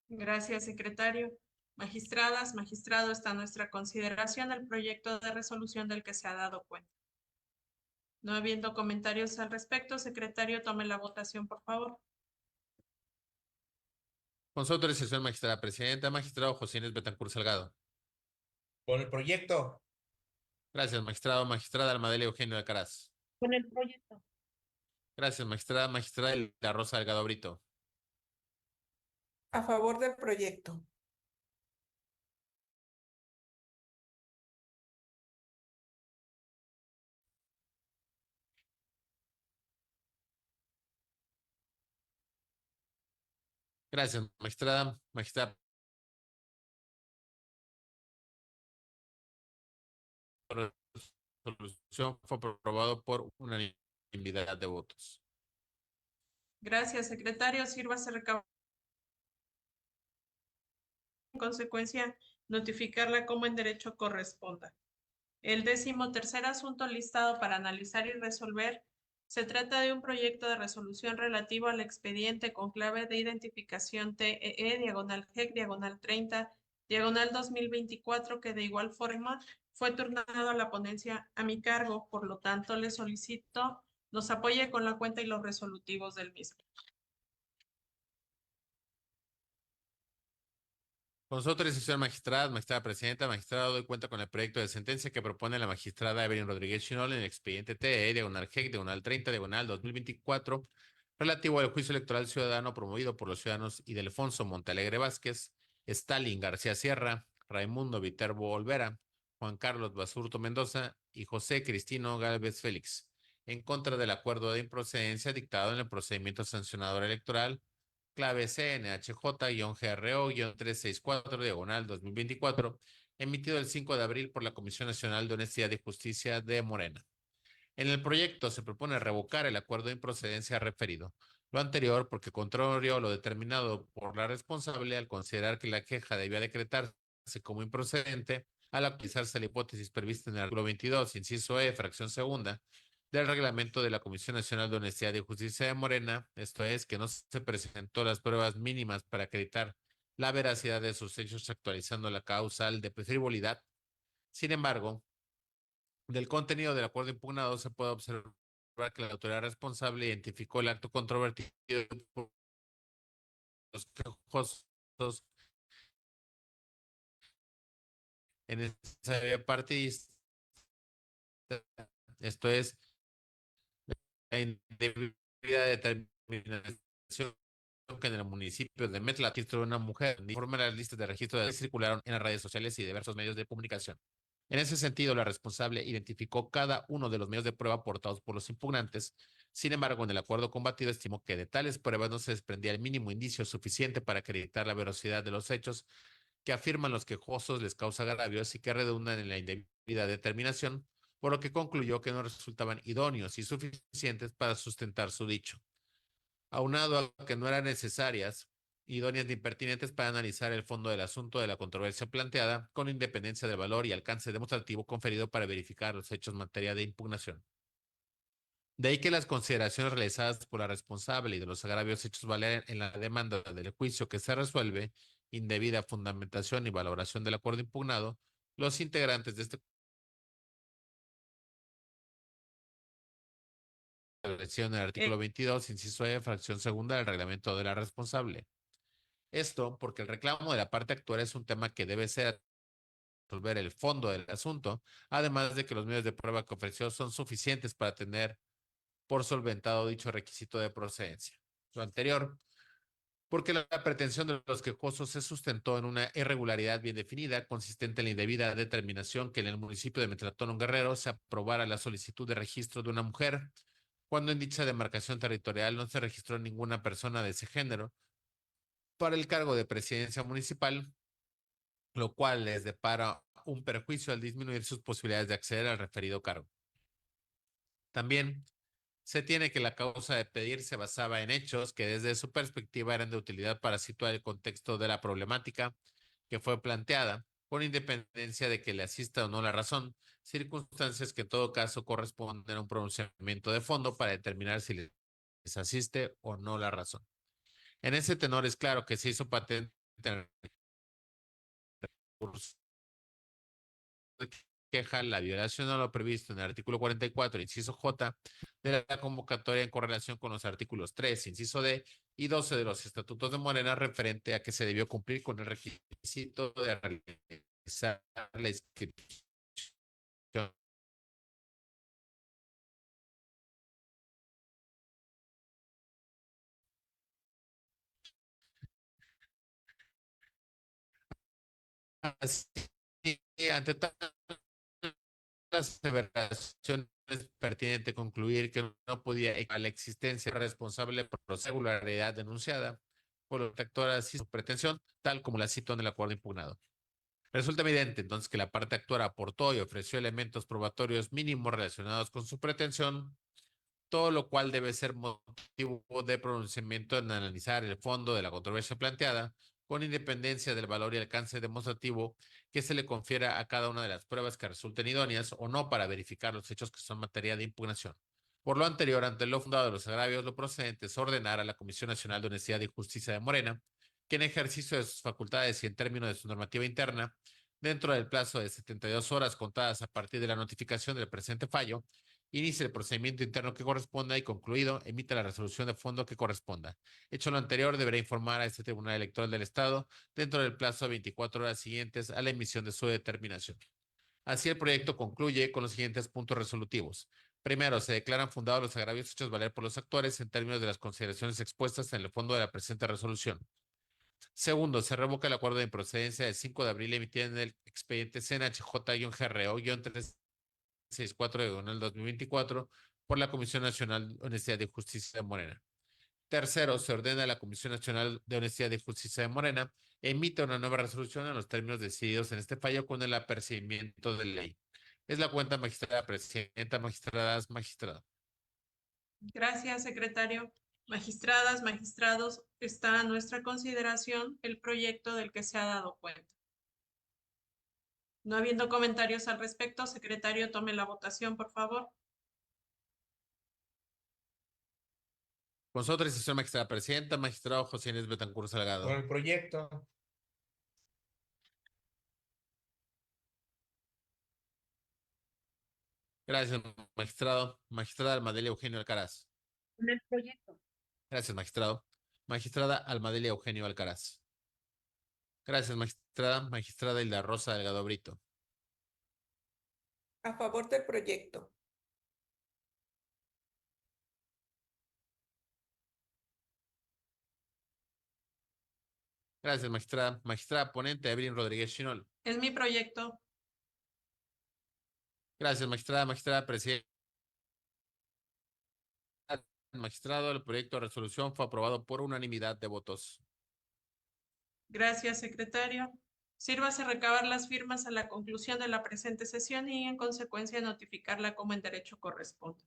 Gracias, secretario. Magistradas, magistrado, está a nuestra consideración el proyecto de resolución del que se ha dado cuenta. No habiendo comentarios al respecto, secretario, tome la votación, por favor. Con su autorización, magistrada presidenta, magistrado José Inés Betancur Salgado. Con el proyecto. Gracias, magistrado, magistrada Almadelia Eugenio de Caraz. Con el proyecto. Gracias, magistrada La Rosa Delgado Brito. A favor del proyecto. Gracias, magistrada resolución fue aprobado por unanimidad de votos. Gracias, secretario. Sírvase recabar. En consecuencia, notificarla como en derecho corresponda. El 13º asunto listado para analizar y resolver se trata de un proyecto de resolución relativo al expediente con clave de identificación TEE/GEC/30 2024, que de igual forma fue turnado a la ponencia a mi cargo. Por lo tanto, le solicito nos apoye con la cuenta y los resolutivos del mismo. Con su autorización, magistrada presidenta, magistrado, doy cuenta con el proyecto de sentencia que propone la magistrada Evelyn Rodríguez Chinol en el expediente TE/GEC/30 2024, relativo al juicio electoral ciudadano promovido por los ciudadanos Ildefonso Montalegre Vázquez, Stalin García Sierra, Raimundo Viterbo Olvera, Juan Carlos Basurto Mendoza y José Cristino Gálvez Félix, en contra del acuerdo de improcedencia dictado en el procedimiento sancionador electoral clave CNHJ-RO-364/2024, emitido el 5 de abril por la Comisión Nacional de Honestidad y Justicia de Morena. En el proyecto se propone revocar el acuerdo de improcedencia referido. Lo anterior, porque contrario a lo determinado por la responsable, al considerar que la queja debía decretarse como improcedente, al actualizarse la hipótesis prevista en el artículo 22, inciso E, fracción segunda, del reglamento de la Comisión Nacional de Honestidad y Justicia de Morena, esto es, que no se presentó las pruebas mínimas para acreditar la veracidad de sus hechos actualizando la causal de frivolidad. Sin embargo, del contenido del acuerdo impugnado se puede observar que la autoridad responsable identificó el acto controvertido por los quejosos en esa vía partidista, esto es, la indebida determinación que en el municipio de Metla registro de una mujer informe las listas de registro que circularon en las redes sociales y diversos medios de comunicación. En ese sentido, la responsable identificó cada uno de los medios de prueba aportados por los impugnantes. Sin embargo, en el acuerdo combatido estimó que de tales pruebas no se desprendía el mínimo indicio suficiente para acreditar la veracidad de los hechos que afirman los quejosos les causa agravios y que redundan en la indebida determinación, por lo que concluyó que no resultaban idóneos y suficientes para sustentar su dicho. Aunado a que no eran necesarias, idóneas ni pertinentes para analizar el fondo del asunto de la controversia planteada, con independencia del valor y alcance demostrativo conferido para verificar los hechos en materia de impugnación. De ahí que las consideraciones realizadas por la responsable y de los agravios hechos valer en la demanda del juicio que se resuelve, indebida fundamentación y valoración del acuerdo impugnado, los integrantes de este establecieron en el artículo 22, inciso E, fracción segunda del reglamento de la responsable. Esto porque el reclamo de la parte actual es un tema que debe ser resolver el fondo del asunto, además de que los medios de prueba que ofreció son suficientes para tener por solventado dicho requisito de procedencia. Lo anterior, porque la pretensión de los quejosos se sustentó en una irregularidad bien definida, consistente en la indebida determinación que en el municipio de Metlatón Guerrero se aprobara la solicitud de registro de una mujer, cuando en dicha demarcación territorial no se registró ninguna persona de ese género para el cargo de presidencia municipal, lo cual les depara un perjuicio al disminuir sus posibilidades de acceder al referido cargo. También se tiene que la causa de pedir se basaba en hechos que desde su perspectiva eran de utilidad para situar el contexto de la problemática que fue planteada, con independencia de que le asista o no la razón, circunstancias que en todo caso corresponden a un pronunciamiento de fondo para determinar si les asiste o no la razón. En ese tenor es claro que se hizo patente en el recurso de queja la violación a lo previsto en el artículo 44, inciso J, de la convocatoria en correlación con los artículos 3, inciso D, y 12 de los estatutos de Morena, referente a que se debió cumplir con el requisito de realizar la inscripción así, ante tal aseveración es pertinente concluir que no podía a la existencia responsable por la irregularidad denunciada por los actores y su pretensión, tal como la citó en el acuerdo impugnado. Resulta evidente entonces que la parte actual aportó y ofreció elementos probatorios mínimos relacionados con su pretensión, todo lo cual debe ser motivo de pronunciamiento en analizar el fondo de la controversia planteada, con independencia del valor y alcance demostrativo que se le confiera a cada una de las pruebas que resulten idóneas o no para verificar los hechos que son materia de impugnación. Por lo anterior, ante lo fundado de los agravios, lo procedente es ordenar a la Comisión Nacional de Honestidad y Justicia de Morena que en ejercicio de sus facultades y en términos de su normativa interna, dentro del plazo de 72 horas contadas a partir de la notificación del presente fallo, inicie el procedimiento interno que corresponda y concluido, emita la resolución de fondo que corresponda. Hecho lo anterior, deberá informar a este Tribunal Electoral del Estado dentro del plazo de 24 horas siguientes a la emisión de su determinación. Así el proyecto concluye con los siguientes puntos resolutivos. Primero, se declaran fundados los agravios hechos valer por los actores en términos de las consideraciones expuestas en el fondo de la presente resolución. Segundo, se revoca el acuerdo de improcedencia del 5 de abril emitido en el expediente CNHJ-GRO-364 de 2024 por la Comisión Nacional de Honestidad y Justicia de Morena. Tercero, se ordena a la Comisión Nacional de Honestidad y Justicia de Morena emite una nueva resolución en los términos decididos en este fallo con el apercibimiento de ley. Es la cuenta magistrada, presidenta, magistradas, magistrado. Gracias, secretario. Magistradas, magistrados, está a nuestra consideración el proyecto del que se ha dado cuenta. No habiendo comentarios al respecto, secretario, tome la votación, por favor. Con su autorización, magistrada presidenta, magistrado José Inés Betancur Salgado. Con el proyecto. Gracias, magistrado. Magistrada Almadelia Eugenio Alcaraz. Con el proyecto. Gracias, magistrado. Magistrada Almadelia Eugenio Alcaraz. Gracias, magistrada. Magistrada Hilda Rosa Delgado Brito. A favor del proyecto. Gracias, magistrada. Magistrada ponente Evelyn Rodríguez Chinol. Es mi proyecto. Gracias, magistrada. Magistrada presidenta. Magistrado, el proyecto de resolución fue aprobado por unanimidad de votos. Gracias, secretario. Sírvase recabar las firmas a la conclusión de la presente sesión y, en consecuencia, notificarla como en derecho corresponde.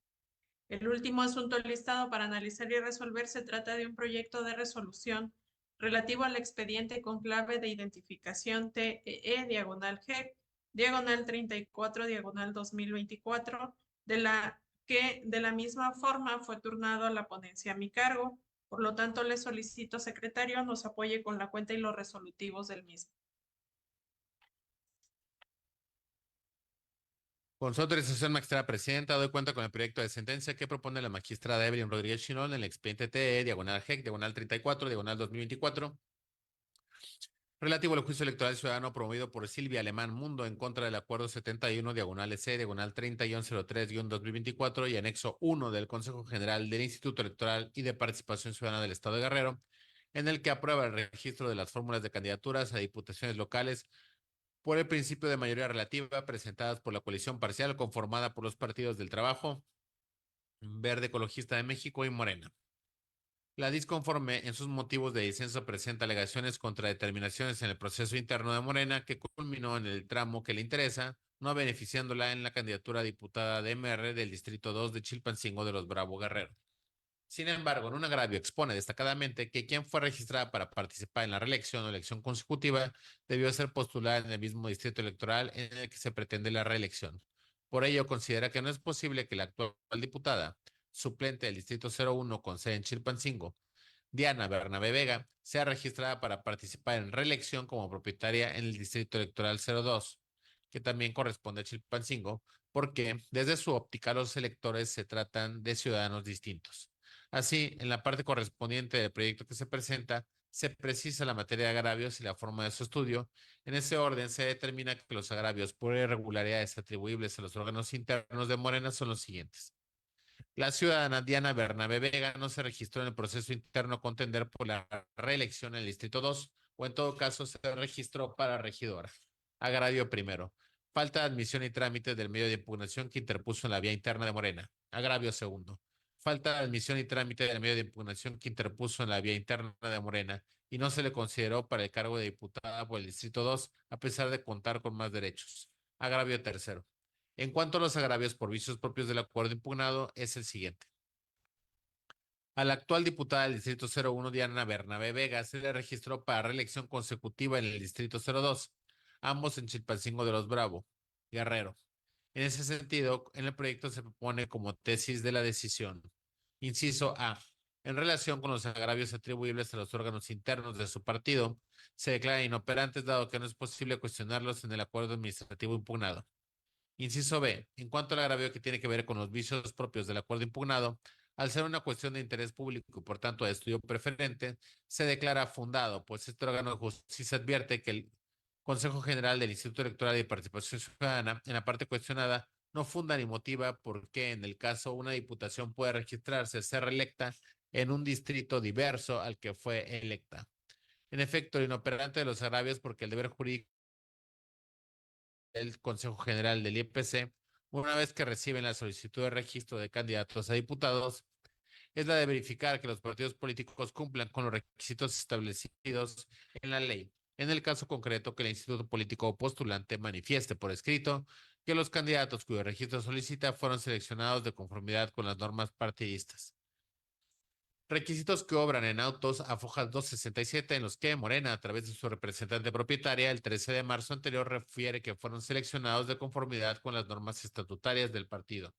El último asunto listado para analizar y resolver se trata de un proyecto de resolución relativo al expediente con clave de identificación TEE/G, diagonal 34, diagonal 2024, de la que de la misma forma fue turnado a la ponencia a mi cargo. Por lo tanto, le solicito, secretario, nos apoye con la cuenta y los resolutivos del mismo. Con su autorización, magistrada presidenta, doy cuenta con el proyecto de sentencia que propone la magistrada Evelyn Rodríguez Chinol en el expediente TE, diagonal GEC, diagonal 34, diagonal 2024, relativo al juicio electoral ciudadano promovido por Silvia Alemán Mundo en contra del acuerdo 71, diagonal EC, diagonal 30-03-2024 y anexo 1 del Consejo General del Instituto Electoral y de Participación Ciudadana del Estado de Guerrero, en el que aprueba el registro de las fórmulas de candidaturas a diputaciones locales por el principio de mayoría relativa presentadas por la coalición parcial conformada por los partidos del Trabajo, Verde Ecologista de México y Morena. La disconforme en sus motivos de disenso presenta alegaciones contra determinaciones en el proceso interno de Morena que culminó en el tramo que le interesa, no beneficiándola en la candidatura a diputada de MR del Distrito 2 de Chilpancingo de los Bravo Guerrero. Sin embargo, en un agravio expone destacadamente que quien fue registrada para participar en la reelección o elección consecutiva debió ser postulada en el mismo distrito electoral en el que se pretende la reelección. Por ello, considera que no es posible que la actual diputada, suplente del distrito 01 con sede en Chilpancingo, Diana Bernabé Vega, sea registrada para participar en reelección como propietaria en el distrito electoral 02, que también corresponde a Chilpancingo, porque desde su óptica los electores se tratan de ciudadanos distintos. Así, en la parte correspondiente del proyecto que se presenta, se precisa la materia de agravios y la forma de su estudio. En ese orden, se determina que los agravios por irregularidades atribuibles a los órganos internos de Morena son los siguientes. La ciudadana Diana Bernabé Vega no se registró en el proceso interno a contender por la reelección en el Distrito 2, o en todo caso se registró para regidora. Agravio primero. Falta de admisión y trámite del medio de impugnación que interpuso en la vía interna de Morena. Agravio segundo. Falta de admisión y trámite del medio de impugnación que interpuso en la vía interna de Morena y no se le consideró para el cargo de diputada por el Distrito 2, a pesar de contar con más derechos. Agravio tercero. En cuanto a los agravios por vicios propios del acuerdo impugnado, es el siguiente. A la actual diputada del Distrito 01, Diana Bernabé Vega, se le registró para reelección consecutiva en el Distrito 02, ambos en Chilpancingo de los Bravo, Guerrero. En ese sentido, en el proyecto se propone como tesis de la decisión. Inciso A. En relación con los agravios atribuibles a los órganos internos de su partido, se declaran inoperantes dado que no es posible cuestionarlos en el acuerdo administrativo impugnado. Inciso B. En cuanto al agravio que tiene que ver con los vicios propios del acuerdo impugnado, al ser una cuestión de interés público y por tanto de estudio preferente, se declara fundado, pues este órgano de justicia advierte que el Consejo General del Instituto Electoral y de Participación Ciudadana, en la parte cuestionada, no funda ni motiva por qué en el caso una diputación puede registrarse, ser reelecta en un distrito diverso al que fue electa. En efecto, el inoperante de los agravios porque el deber jurídico del Consejo General del IEPC, una vez que reciben la solicitud de registro de candidatos a diputados, es la de verificar que los partidos políticos cumplan con los requisitos establecidos en la ley. En el caso concreto, que el instituto político postulante manifieste por escrito que los candidatos cuyo registro solicita fueron seleccionados de conformidad con las normas partidistas. Requisitos que obran en autos a fojas 267 en los que Morena, a través de su representante propietaria, el 13 de marzo anterior refiere que fueron seleccionados de conformidad con las normas estatutarias del partido.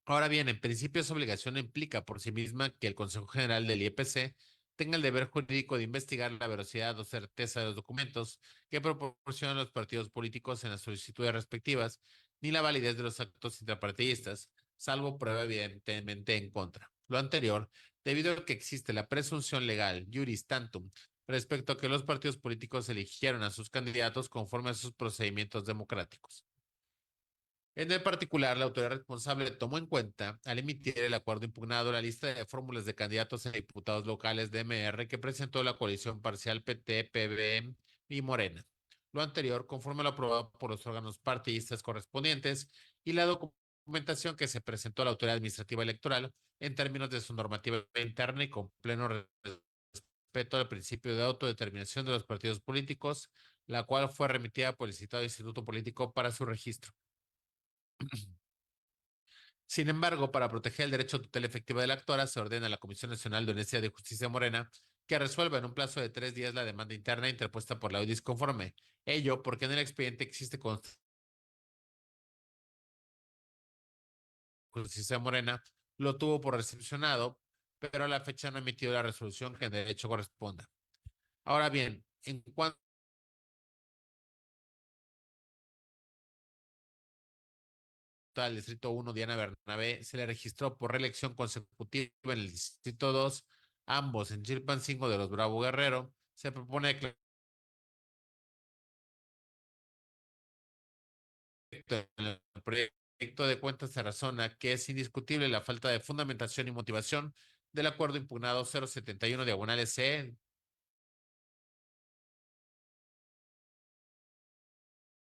Ahora bien, en principio esa obligación no implica por sí misma que el Consejo General del IEPC tenga el deber jurídico de investigar la veracidad o certeza de los documentos que proporcionan los partidos políticos en las solicitudes respectivas, ni la validez de los actos intrapartidistas, salvo prueba evidentemente en contra. Lo anterior, debido a que existe la presunción legal, juris tantum, respecto a que los partidos políticos eligieron a sus candidatos conforme a sus procedimientos democráticos. En el particular, la autoridad responsable tomó en cuenta, al emitir el acuerdo impugnado, la lista de fórmulas de candidatos a diputados locales de MR que presentó la coalición parcial PT, PBM y Morena. Lo anterior, conforme a lo aprobado por los órganos partidistas correspondientes y la documentación que se presentó a la autoridad administrativa electoral en términos de su normativa interna y con pleno respeto al principio de autodeterminación de los partidos políticos, la cual fue remitida por el citado Instituto Político para su registro. Sin embargo, para proteger el derecho a tutela efectiva de la actora, se ordena a la Comisión Nacional de Honestidad y Justicia Morena que resuelva en un plazo de 3 días la demanda interna interpuesta por la UDIS conforme. Ello porque en el expediente existe Justicia Morena lo tuvo por recepcionado, pero a la fecha no ha emitido la resolución que en derecho corresponda. Ahora bien, en cuanto al Distrito 1, Diana Bernabé se le registró por reelección consecutiva en el Distrito 2, ambos en Chilpancingo de los Bravo Guerrero. Se propone que el proyecto de cuentas se razona que es indiscutible la falta de fundamentación y motivación del acuerdo impugnado 071/C.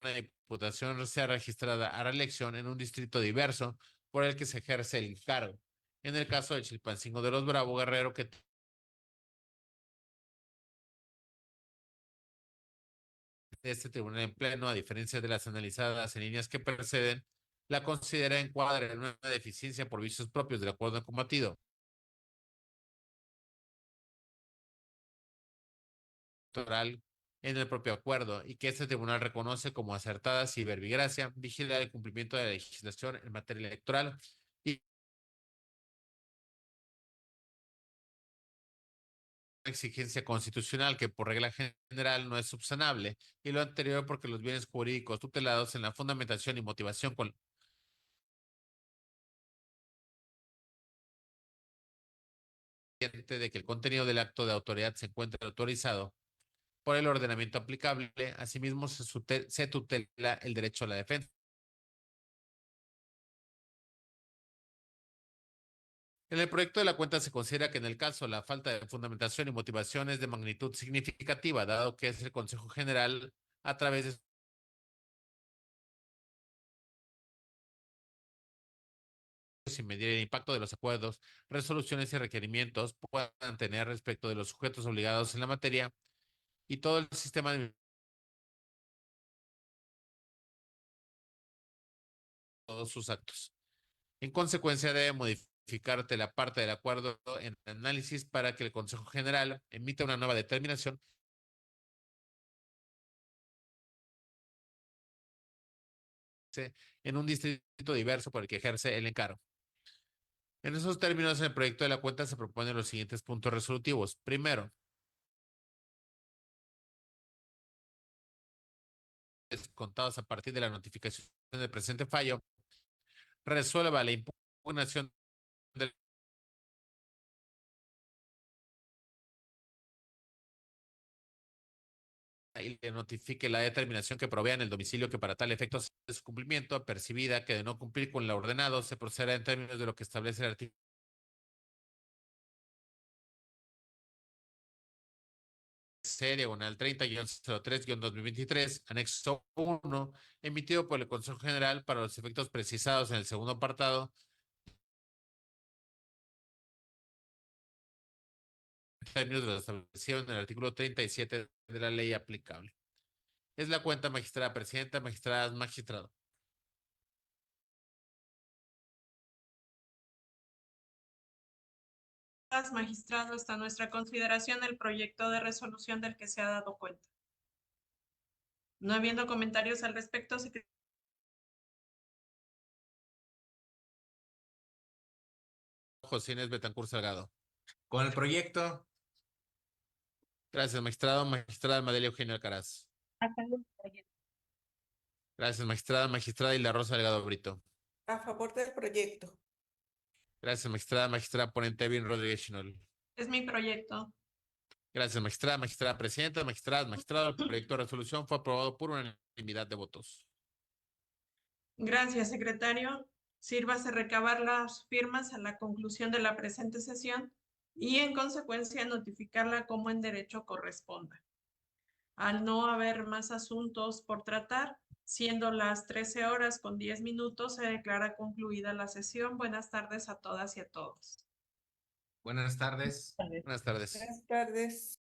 Una diputación sea registrada a reelección en un distrito diverso por el que se ejerce el encargo. En el caso de Chilpancingo de los Bravo Guerrero, que este tribunal en pleno, a diferencia de las analizadas en líneas que preceden, la considera encuadra en una deficiencia por vicios propios del acuerdo combatido electoral en el propio acuerdo y que este tribunal reconoce como acertada y verbigracia, vigilar el cumplimiento de la legislación en materia electoral y exigencia constitucional que por regla general no es subsanable, y lo anterior porque los bienes jurídicos tutelados en la fundamentación y motivación con de que el contenido del acto de autoridad se encuentre autorizado por el ordenamiento aplicable. Asimismo, se tutela el derecho a la defensa. En el proyecto de la cuenta se considera que en el caso la falta de fundamentación y motivación es de magnitud significativa, dado que es el Consejo General, a través de sin medir el impacto de los acuerdos, resoluciones y requerimientos puedan tener respecto de los sujetos obligados en la materia y todo el sistema de todos sus actos. En consecuencia, debe modificarte la parte del acuerdo en análisis para que el Consejo General emita una nueva determinación en un distrito diverso por el que ejerce el encargo. En esos términos, en el proyecto de la cuenta se proponen los siguientes puntos resolutivos. Primero, contados a partir de la notificación del presente fallo, resuelva la impugnación del y le notifique la determinación que provea en el domicilio que para tal efecto de su cumplimiento, percibida que de no cumplir con lo ordenado, se procederá en términos de lo que establece el artículo C/diagonal 30-03-2023, anexo 1, emitido por el Consejo General para los efectos precisados en el segundo apartado, en términos de lo establecido en el artículo 37 de la ley aplicable. Es la cuenta, magistrada presidenta, magistradas, magistrado. magistrado, está a nuestra consideración el proyecto de resolución del que se ha dado cuenta. No habiendo comentarios al respecto, José Inés Betancur Salgado. Con el proyecto. Gracias, magistrado. Magistrada Madelia Eugenia Alcaraz. A favor del proyecto. Gracias, magistrada. Magistrada Hilda Rosa Delgado Brito. A favor del proyecto. Gracias, magistrada. Magistrada ponente Evin Rodríguez Chinol. es mi proyecto. Gracias, magistrada. Magistrada presidenta. Magistrado. El proyecto de resolución fue aprobado por unanimidad de votos. Gracias, secretario. Sírvase recabar las firmas a la conclusión de la presente sesión y en consecuencia notificarla como en derecho corresponda. Al no haber más asuntos por tratar, siendo las 13:10, se declara concluida la sesión. Buenas tardes a todas y a todos. Buenas tardes. Buenas tardes. Buenas tardes.